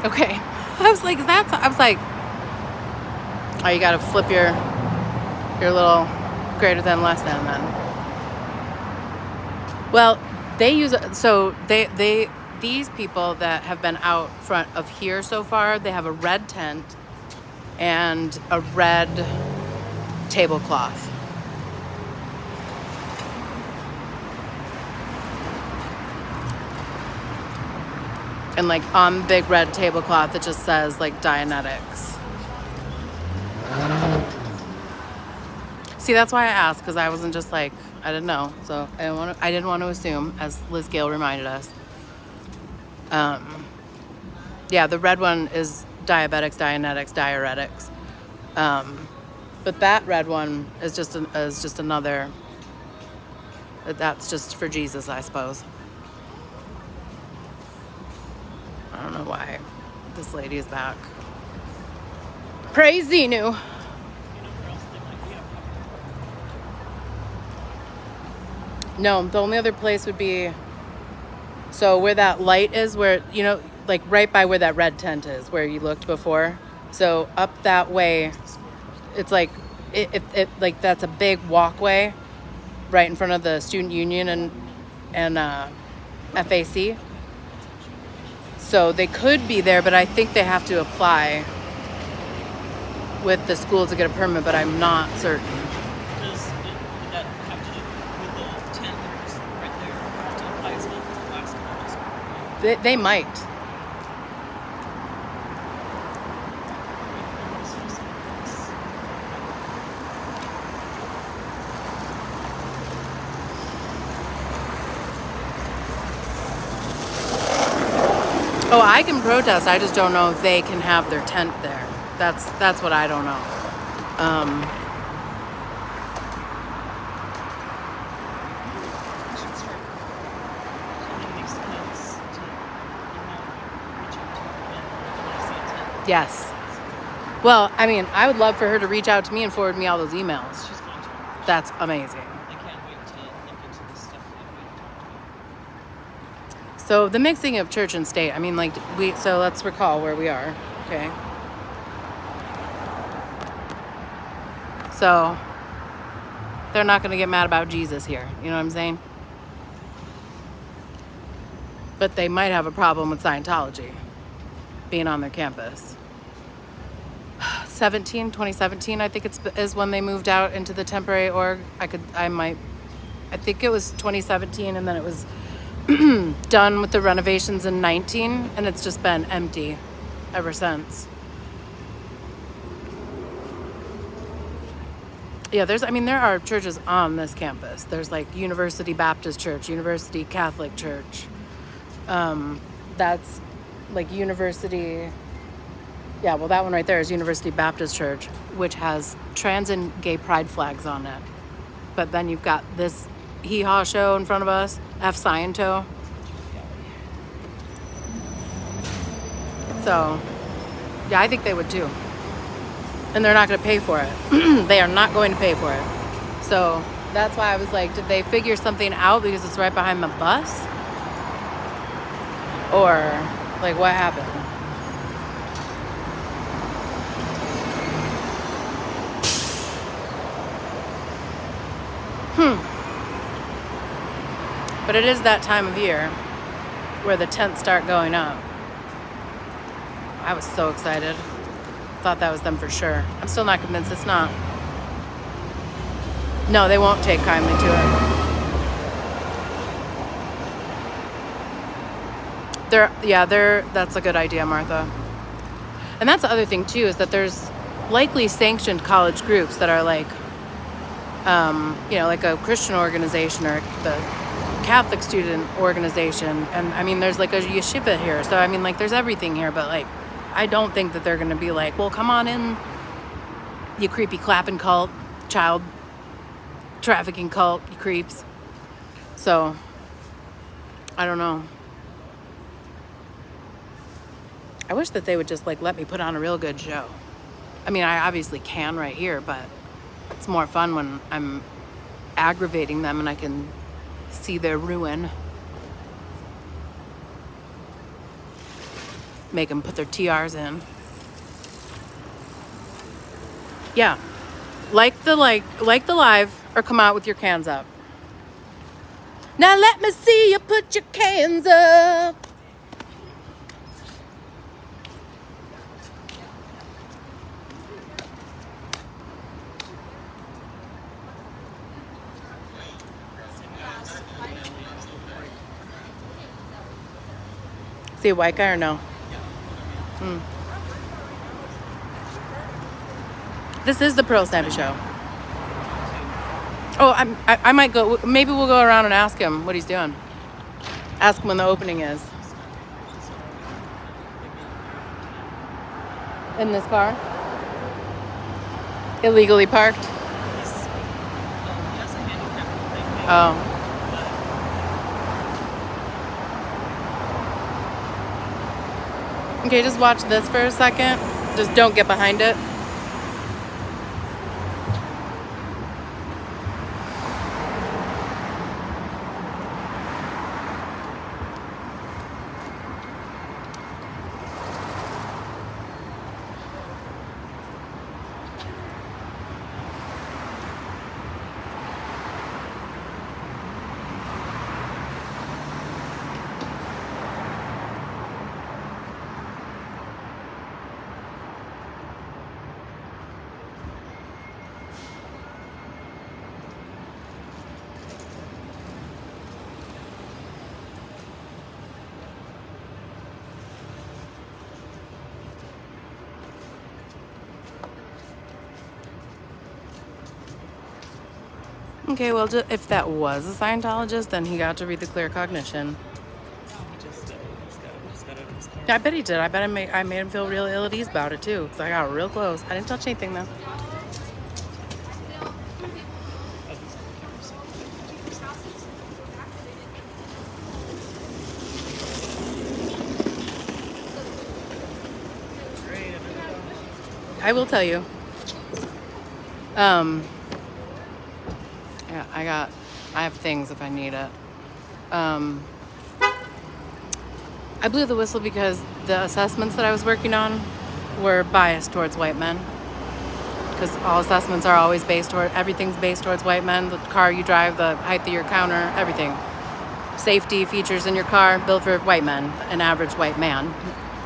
Okay. I was like, oh, you gotta flip your little greater than, less than then. Well, they use, so they these people that have been out front of here so far, they have a red tent and a red tablecloth. And like on the big red tablecloth, it just says like Dianetics. See, that's why I asked, because I wasn't just like, I didn't know. So I didn't want to assume, as Liz Gale reminded us. Yeah, the red one is diabetics, Dianetics, diuretics. But that red one is just another. That's just for Jesus, I suppose. I don't know why this lady is back. Praise Xenu. No, the only other place would be, so where that light is, where, you know, like right by where that red tent is, where you looked before. So up that way, it's like, it like that's a big walkway right in front of the student union and FAC. So they could be there, but I think they have to apply with the school to get a permit, but I'm not certain.
Does that have to do with the tent that's right there? Have to apply as well as the last one?
They might. Oh, I can protest. I just don't know if they can have their tent there. That's what I don't know.
We should start calling these tents to, reach out to them when I see a tent.
Yes. Well, I mean, I would love for her to reach out to me and forward me all those emails.
She's going to.
That's amazing.
I can't wait to look into this stuff that we talked about.
So the mixing of church and state, I mean, like, so let's recall where we are, okay? So they're not going to get mad about Jesus here, you know what I'm saying? But they might have a problem with Scientology being on their campus. 2017, I think is when they moved out into the temporary org. I think it was 2017, and then it was done with the renovations in 19, and it's just been empty ever since. Yeah, there are churches on this campus. There's like University Baptist Church, University Catholic Church. That's like University. Yeah, well, that one right there is University Baptist Church, which has trans and gay pride flags on it. But then you've got this hee-haw show in front of us, F Sciento. So, yeah, I think they would too. And they're not going to pay for it. They are not going to pay for it. So that's why I was like, did they figure something out because it's right behind the bus? Or, like, what happened? But it is that time of year where the tents start going up. I was so excited. Thought that was them for sure. I'm still not convinced it's not. No, they won't take kindly to it. That's a good idea, Martha. And that's the other thing too, is that there's likely sanctioned college groups that are like, like a Christian organization or the Catholic student organization. And I mean, there's like a yeshiva here. So I mean, like, there's everything here, but like, I don't think that they're going to be like, well, come on in, you creepy clapping cult, child trafficking cult, you creeps. So, I don't know. I wish that they would just like let me put on a real good show. I mean, I obviously can right here, but it's more fun when I'm aggravating them and I can see their ruin. Make them put their TRs in. Yeah. Like the live, or come out with your cans up. Now let me see you put your cans up. Is he a white guy or no? Hmm. This is the Pearl Snappy Show. Oh, I might go. Maybe we'll go around and ask him what he's doing. Ask him when the opening is. In this car? Illegally parked?
He has a handicap thing.
Oh. Okay, just watch this for a second. Just don't get behind it. Okay, well, if that was a Scientologist, then he got to read the Clear Cognition.
He just got out of his car.
Yeah, I bet he did. I bet I made him feel real ill at ease about it, too. Because I got real close. I didn't touch anything, though. I will tell you. Yeah, I have things if I need it. I blew the whistle because the assessments that I was working on were biased towards white men. Because all assessments are always everything's based towards white men. The car you drive, the height of your counter, everything. Safety features in your car, built for white men, an average white man,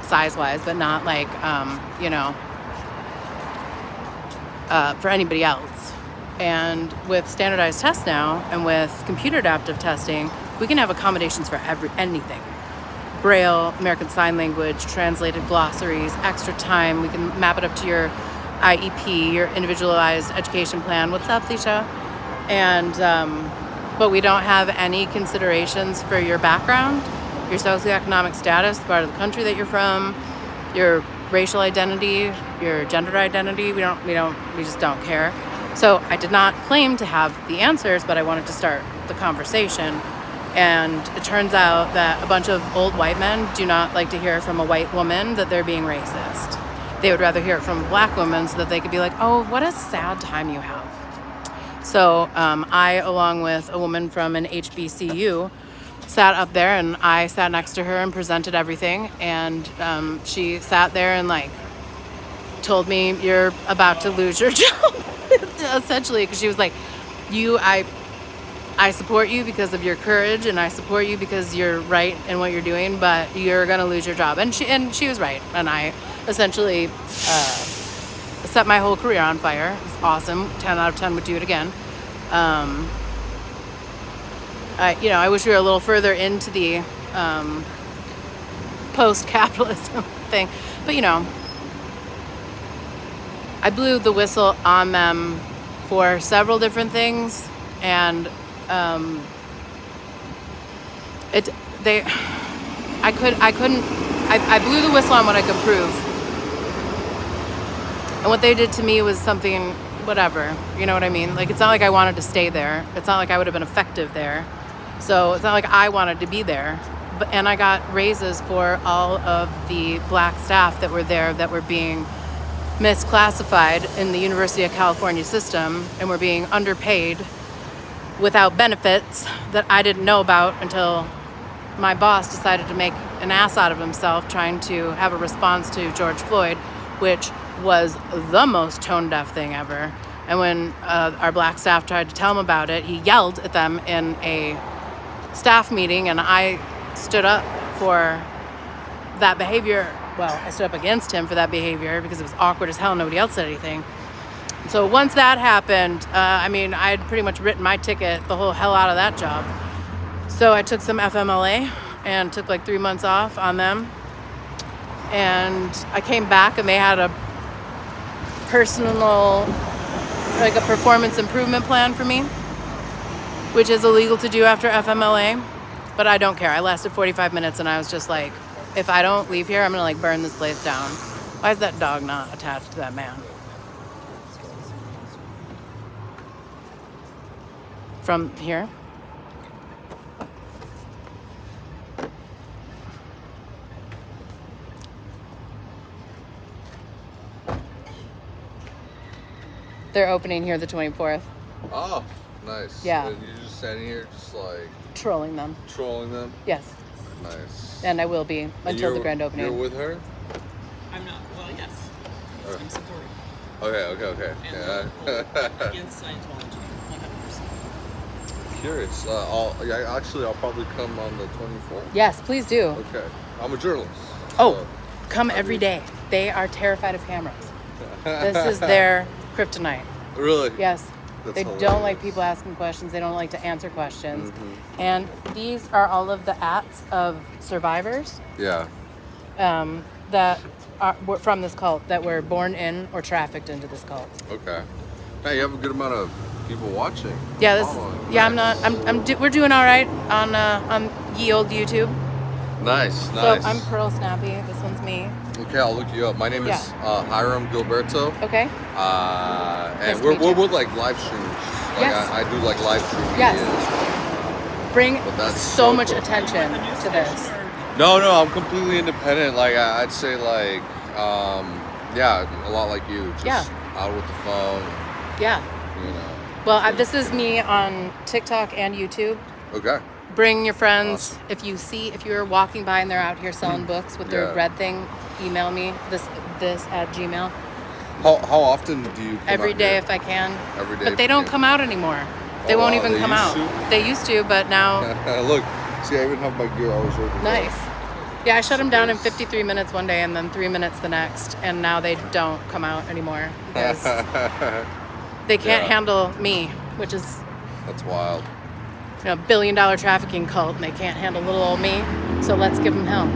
size-wise, but not like, for anybody else. And with standardized tests now, and with computer adaptive testing, we can have accommodations for anything. Braille, American Sign Language, translated glossaries, extra time. We can map it up to your IEP, your individualized education plan. What's up, Leisha? And, but we don't have any considerations for your background, your socioeconomic status, the part of the country that you're from, your racial identity, your gender identity. We just don't care. So I did not claim to have the answers, but I wanted to start the conversation. And it turns out that a bunch of old white men do not like to hear from a white woman that they're being racist. They would rather hear it from a black woman so that they could be like, oh, what a sad time you have. So I, along with a woman from an HBCU, sat up there, and I sat next to her and presented everything. And she sat there and told me, you're about to lose your job. Essentially, because she was like, I support you because of your courage, and I support you because you're right in what you're doing, but you're gonna lose your job. And she was right, and I essentially set my whole career on fire. It was awesome. 10 out of 10 would do it again. I wish we were a little further into the post-capitalism thing, but I blew the whistle on them for several different things, and I blew the whistle on what I could prove, and what they did to me was something, whatever, you know what I mean? Like, it's not like I wanted to stay there. It's not like I would have been effective there. So it's not like I wanted to be there. And I got raises for all of the black staff that were there that were being misclassified in the University of California system and were being underpaid without benefits that I didn't know about until my boss decided to make an ass out of himself trying to have a response to George Floyd, which was the most tone-deaf thing ever. And when our black staff tried to tell him about it, he yelled at them in a staff meeting, and I stood up for that behavior. Well, I stood up against him for that behavior because it was awkward as hell. Nobody else said anything. So once that happened, I had pretty much written my ticket the whole hell out of that job. So I took some FMLA and took like 3 months off on them. And I came back and they had a like a performance improvement plan for me, which is illegal to do after FMLA, but I don't care. I lasted 45 minutes and I was just like, if I don't leave here, I'm gonna like burn this place down. Why is that dog not attached to that man? From here? They're opening here the 24th.
Oh, nice.
Yeah.
And you're just standing here, just like
Trolling them.
trolling them.
Yes.
Nice.
And I will be
And
until the
you're-
grand opening.
You're with her?
I'm not. Well, yes.
Alright.
I'm supporting.
Okay.
And
Yeah.
against Scientology, 100%.
Curious. I'll probably come on the 24th.
Yes, please do.
Okay. I'm a journalist.
Oh,
so
come
I
every
do-
day. They are terrified of cameras. This is their kryptonite.
Really?
Yes.
That's
They don't
hilarious.
like people asking questions. They don't like to answer questions.
Mhm.
And these are all of the ats of survivors
Yeah.
that were from this cult, that were born in or trafficked into this cult.
Okay. Hey, you have a good amount of people watching.
Yeah,
following.
yeah.
Nice.
We're doing all right on ye old YouTube.
Nice.
So I'm Pearl Snappy. This one's me.
Okay, I'll look you up. My name is Hiram Gilberto.
Okay.
And
to
we're
meet you.
with like live streamers. Like
Yes.
I do like live streaming.
Yes. Bring
But that's
so
so
much
cool.
attention to this.
No, I'm completely independent. Like I'd say like yeah, a lot like you. Just
Yeah.
out with the phone,
Yeah.
you know.
Well, this is me on TikTok and YouTube.
Okay.
Bring your friends.
Awesome.
If you're walking by and they're out here selling books with their
Yeah.
red thing, email me this at Gmail
How often do you come
every
out
day
here?
if I can.
Every day
But they
if you
don't
can.
come out anymore. They
Oh,
won't
wow,
even
they
come
used
out.
to?
They used to, but now
Look, see, I even have my gear always over there.
nice. Yeah, I shut them down in 53 minutes one day and then 3 minutes the next, and now they don't come out anymore because they can't
Yeah.
handle me, which is
That's wild.
$1 billion trafficking cult, and they can't handle little old me. So let's give them hell.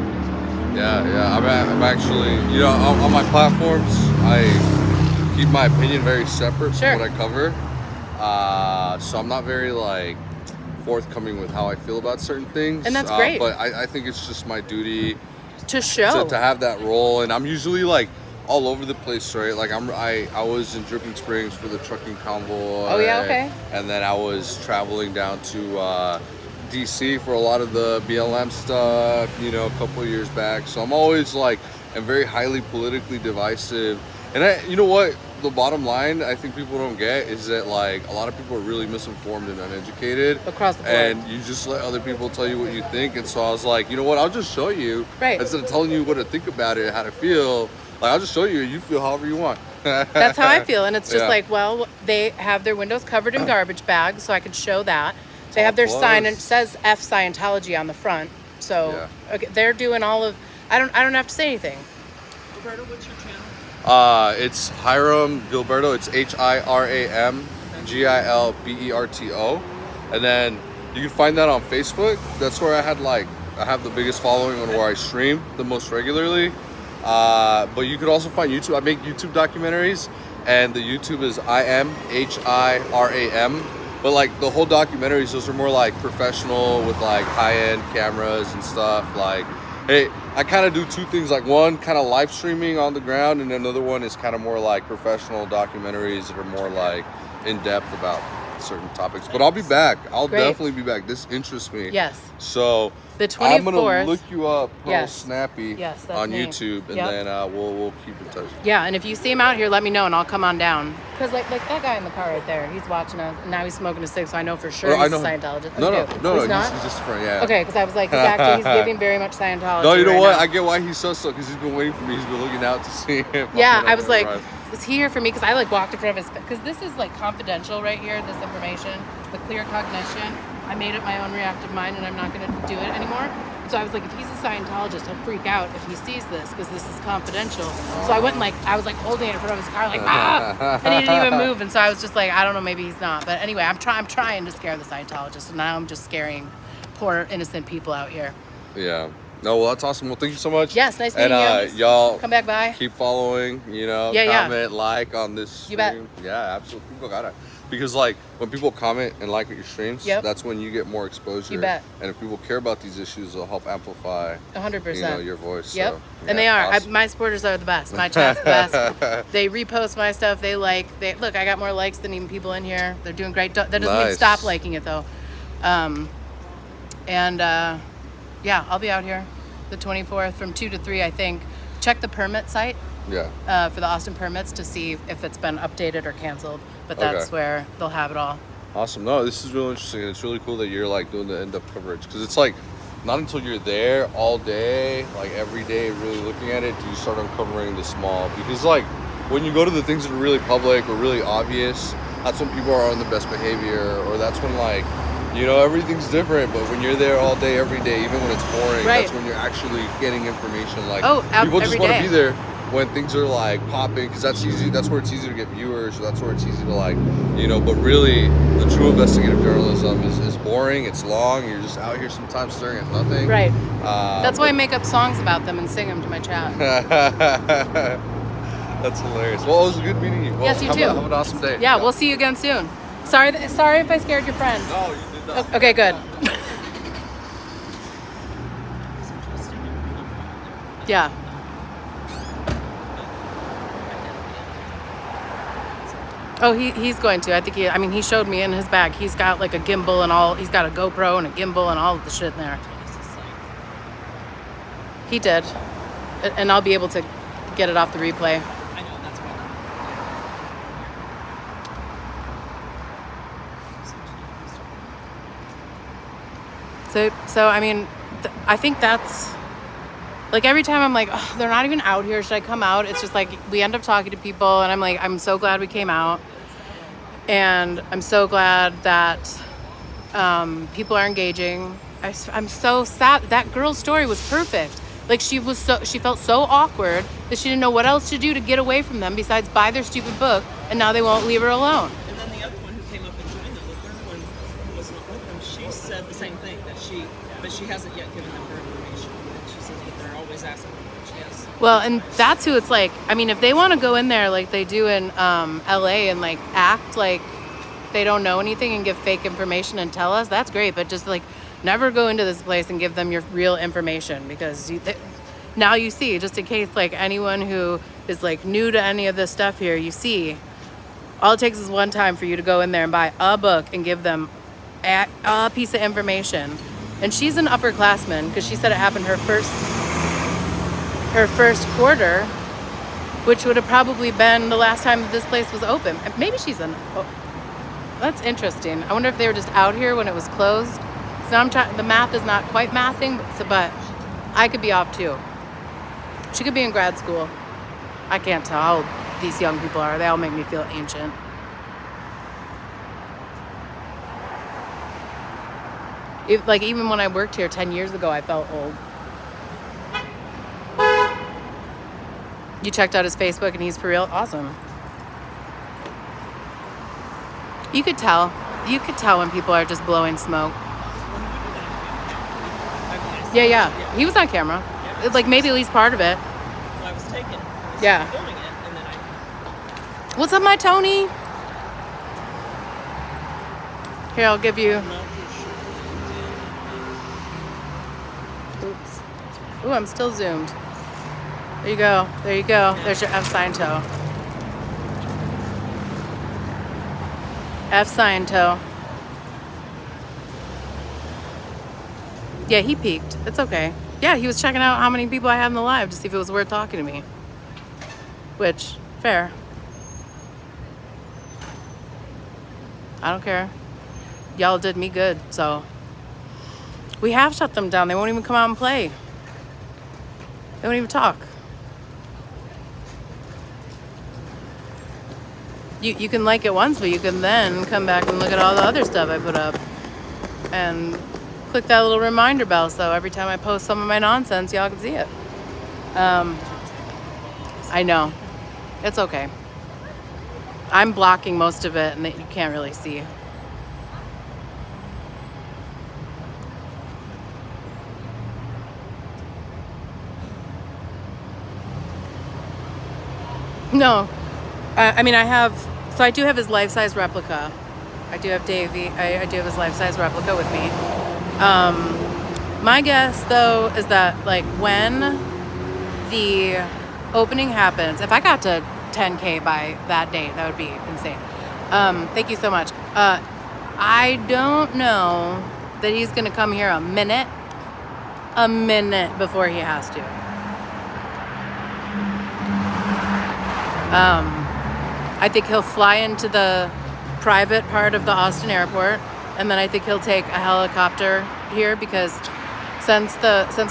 Yeah. I'm actually, you know, on my platforms, I keep my opinion very separate
Sure.
from what I cover. So I'm not very like forthcoming with how I feel about certain things.
And that's great.
But I think it's just my duty
To show.
to have that role, and I'm usually like all over the place, right? Like I was in Dripping Springs for the trucking convoy.
Oh, yeah, okay.
And then I was traveling down to DC for a lot of the BLM stuff, you know, a couple of years back. So I'm always like, I'm very highly politically divisive. And you know what? The bottom line I think people don't get is that like a lot of people are really misinformed and uneducated.
Across the board.
And you just let other people tell you what you think. And so I was like, you know what? I'll just show you.
Right.
Instead of telling you what to think about it and how to feel, like I'll just show you and you feel however you want.
That's how I feel. And it's just
Yeah.
like, well, they have their windows covered in garbage bags, so I can show that. They have their
Plus.
sign, and it says F Scientology on the front. So
Yeah.
okay, they're doing all of, I don't have to say anything.
Roberto, what's your channel?
It's Hiram Gilberto. It's HIRAM GILBERTO. And then you can find that on Facebook. That's where I have the biggest following on where I stream the most regularly. But you could also find YouTube. I make YouTube documentaries, and the YouTube is IMHIRAM. But like the whole documentaries, those are more like professional with like high-end cameras and stuff. Like, hey, I kind of do two things. Like one, kind of live streaming on the ground, and another one is kind of more like professional documentaries that are more like in depth about certain topics. But I'll be back. I'll
Great.
definitely be back. This interests me.
Yes.
So
The
I'm gonna
24th.
look you up, Pearl
Yes.
Snappy,
Yes, that's
on
me.
YouTube, and
Yep.
then we'll keep in touch.
Yeah, and if you see him out here, let me know and I'll come on down. Because like that guy in the car right there, he's watching us, and now he's smoking a cig, so I know for sure
Oh, I
he's a
know.
Scientologist.
No,
Okay.
no,
He's not?
he's just a friend. Yeah.
Okay, because I was like, he's giving very much Scientology.
No, you know
right
what?
now.
I get why he's so because he's been waiting for me. He's been looking out to see him.
Yeah, I was like, was he here for me? Because I like walked in front of his, because this is like confidential right here, this information, the clear cognition. I made up my own reactive mind and I'm not going to do it anymore. So I was like, if he's a Scientologist, he'll freak out if he sees this because this is confidential. So I went and I was like holding it in front of his car, like, ah! And he didn't even move. And so I was just like, I don't know, maybe he's not. But anyway, I'm trying to scare the Scientologist, and now I'm just scaring poor innocent people out here.
Yeah. No, well, that's awesome. Well, thank you so much.
Yes, nice
and
meeting you.
y'all
Come back by.
keep following.
Yeah.
Comment, like on this stream.
You bet.
Yeah, absolutely. People gotta, because like when people comment and like your streams,
Yep.
that's when you get more exposure.
You bet.
And if people care about these issues, they'll help amplify.
100%.
Your voice.
Yep.
So,
And they are.
awesome.
My supporters are the best. My chat's the best. They repost my stuff. They like. They look. I got more likes than even people in here. They're doing great. That doesn't mean
Nice.
stop liking it though. Yeah, I'll be out here the 24th from 2 to 3, I think. Check the permit site
Yeah.
for the Austin permits to see if it's been updated or canceled. But that's
Okay.
where they'll have it all.
Awesome. No, this is really interesting. It's really cool that you're like doing the in-depth coverage, because it's like not until you're there all day, like every day, really looking at it, do you start uncovering the small. Because like when you go to the things that are really public or really obvious, that's when people are on the best behavior, or that's when like, everything's different. But when you're there all day, every day, even when it's boring,
Right.
that's when you're actually getting information. Like
every
people just want to
day.
be there when things are like popping, because that's easy. That's where it's easy to get viewers. So that's where it's easy to like, But really, the true investigative journalism is boring. It's long. You're just out here sometimes staring at nothing.
Right. That's why I make up songs about them and sing them to my chat.
That's hilarious. Well, it was good meeting you. Well,
Yes, you
have
too.
Have an awesome day.
Yeah, we'll see you again soon. Sorry if I scared your friend.
No, you did not.
Okay, good.
It's interesting and really fun.
Yeah. Oh, he's going to. I think he showed me in his bag. He's got like a gimbal and all. He's got a GoPro and a gimbal and all of the shit in there. He did. And I'll be able to get it off the replay.
I know, that's why.
So I think that's like every time I'm like, oh, they're not even out here. Should I come out? It's just like we end up talking to people, and I'm like, I'm so glad we came out, and I'm so glad that people are engaging. I'm so sad. That girl's story was perfect. Like she felt so awkward that she didn't know what else to do to get away from them besides buy their stupid book, and now they won't leave her alone.
And then the other one who came up and joined them, the third one who was not with them, she said the same thing, but she hasn't yet given them her information. And she says that they're always asking her what she has.
Well, and that's who it's like. I mean, if they want to go in there like they do in LA and like act like they don't know anything and give fake information and tell us, that's great. But just like never go into this place and give them your real information, because now you see, just in case like anyone who is like new to any of this stuff here, you see, all it takes is one time for you to go in there and buy a book and give them a piece of information. And she's an upperclassman because she said it happened her first quarter, which would have probably been the last time that this place was open. Maybe that's interesting. I wonder if they were just out here when it was closed. So now the math is not quite mathing, but I could be off too. She could be in grad school. I can't tell how old these young people are. They all make me feel ancient. Even when I worked here 10 years ago, I felt old. You checked out his Facebook and he's for real? Awesome. You could tell when people are just blowing smoke. Yeah. He was on camera. Like maybe at least part of it.
Well, I was taking.
Yeah.
Filming it, and then
What's up, my Tony? Here, I'll give you. Oops. Ooh, I'm still zoomed. There you go. There's your F sign toe. F sign toe. Yeah, he peeked. It's okay. Yeah, he was checking out how many people I had in the live to see if it was worth talking to me. Which, fair. I don't care. Y'all did me good, so. We have shut them down. They won't even come out and play. They won't even talk. You can like it once, but you can then come back and look at all the other stuff I put up. And click that little reminder bell so every time I post some of my nonsense, y'all can see it. I know. It's okay. I'm blocking most of it and you can't really see. No, I mean, I do have his life-size replica. I do have Davey. I do have his life-size replica with me. My guess, though, is that like when the opening happens, if I got to 10K by that date, that would be insane. Thank you so much. I don't know that he's gonna come here a minute before he has to. I think he'll fly into the private part of the Austin airport, and then I think he'll take a helicopter here because since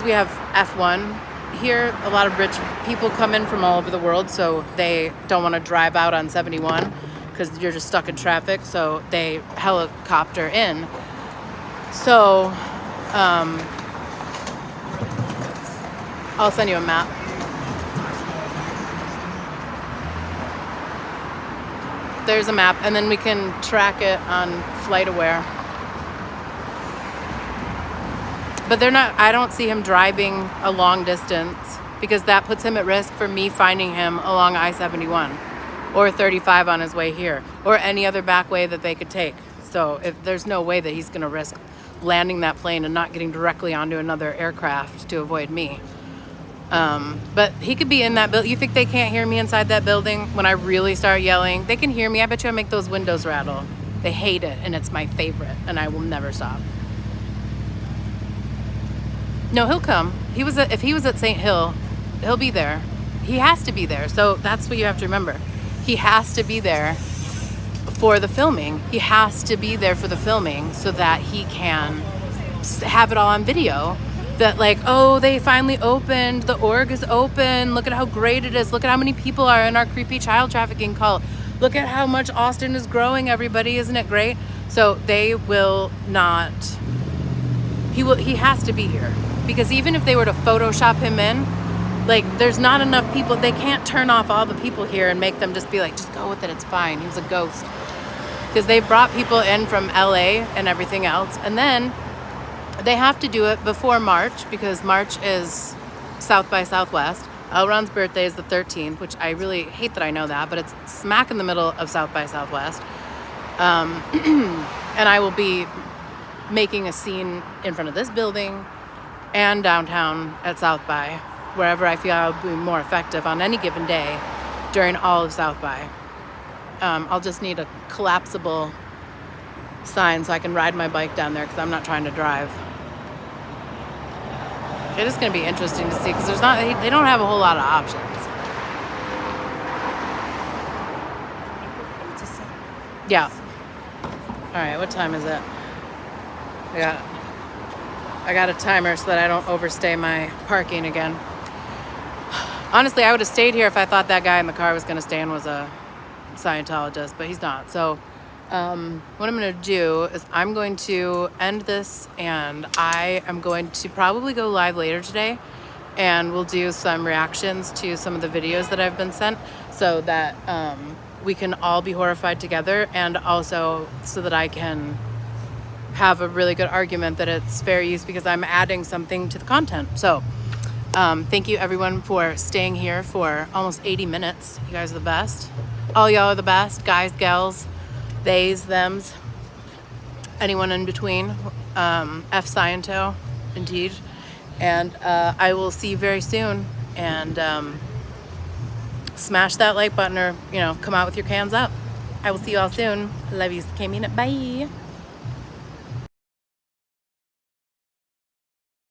we have F1 here, a lot of rich people come in from all over the world, so they don't want to drive out on 71 because you're just stuck in traffic, so they helicopter in. So I'll send you a map. There's a map, and then we can track it on FlightAware. But I don't see him driving a long distance because that puts him at risk for me finding him along I-71 or 35 on his way here or any other back way that they could take. So there's no way that he's going to risk landing that plane and not getting directly onto another aircraft to avoid me. But he could be in that building. You think they can't hear me inside that building when I really start yelling? They can hear me. I bet you I make those windows rattle. They hate it, and it's my favorite, and I will never stop. No, he'll come. If he was at St. Hill, he'll be there. He has to be there. So that's what you have to remember. He has to be there for the filming. He has to be there for the filming so that he can have it all on video. That like, oh, they finally opened. The org is open. Look at how great it is. Look at how many people are in our creepy child trafficking cult. Look at how much Austin is growing, everybody. Isn't it great? So they will not... He has to be here. Because even if they were to Photoshop him in, like, there's not enough people. They can't turn off all the people here and make them just be like, just go with it, it's fine. He was a ghost. Because they brought people in from LA and everything else. And then they have to do it before March because March is South by Southwest. L. Ron's birthday is the 13th, which I really hate that I know that, but it's smack in the middle of South by Southwest. And I will be making a scene in front of this building and downtown at South by, wherever I feel I'll be more effective on any given day during all of South by. I'll just need a collapsible sign so I can ride my bike down there because I'm not trying to drive. It is going to be interesting to see because they don't have a whole lot of options. Yeah. All right, what time is it? I got a timer so that I don't overstay my parking again. Honestly, I would have stayed here if I thought that guy in the car was going to stay and was a Scientologist, but he's not. So what I'm going to do is I'm going to end this, and I am going to probably go live later today, and we'll do some reactions to some of the videos that I've been sent so that we can all be horrified together, and also so that I can have a really good argument that it's fair use because I'm adding something to the content. So thank you everyone for staying here for almost 80 minutes. You guys are the best. All y'all are the best. Guys, gals, theys, thems, anyone in between. F Sciento, indeed. And I will see you very soon. And smash that like button or, come out with your cans up. I will see you all soon. Love you. Bye.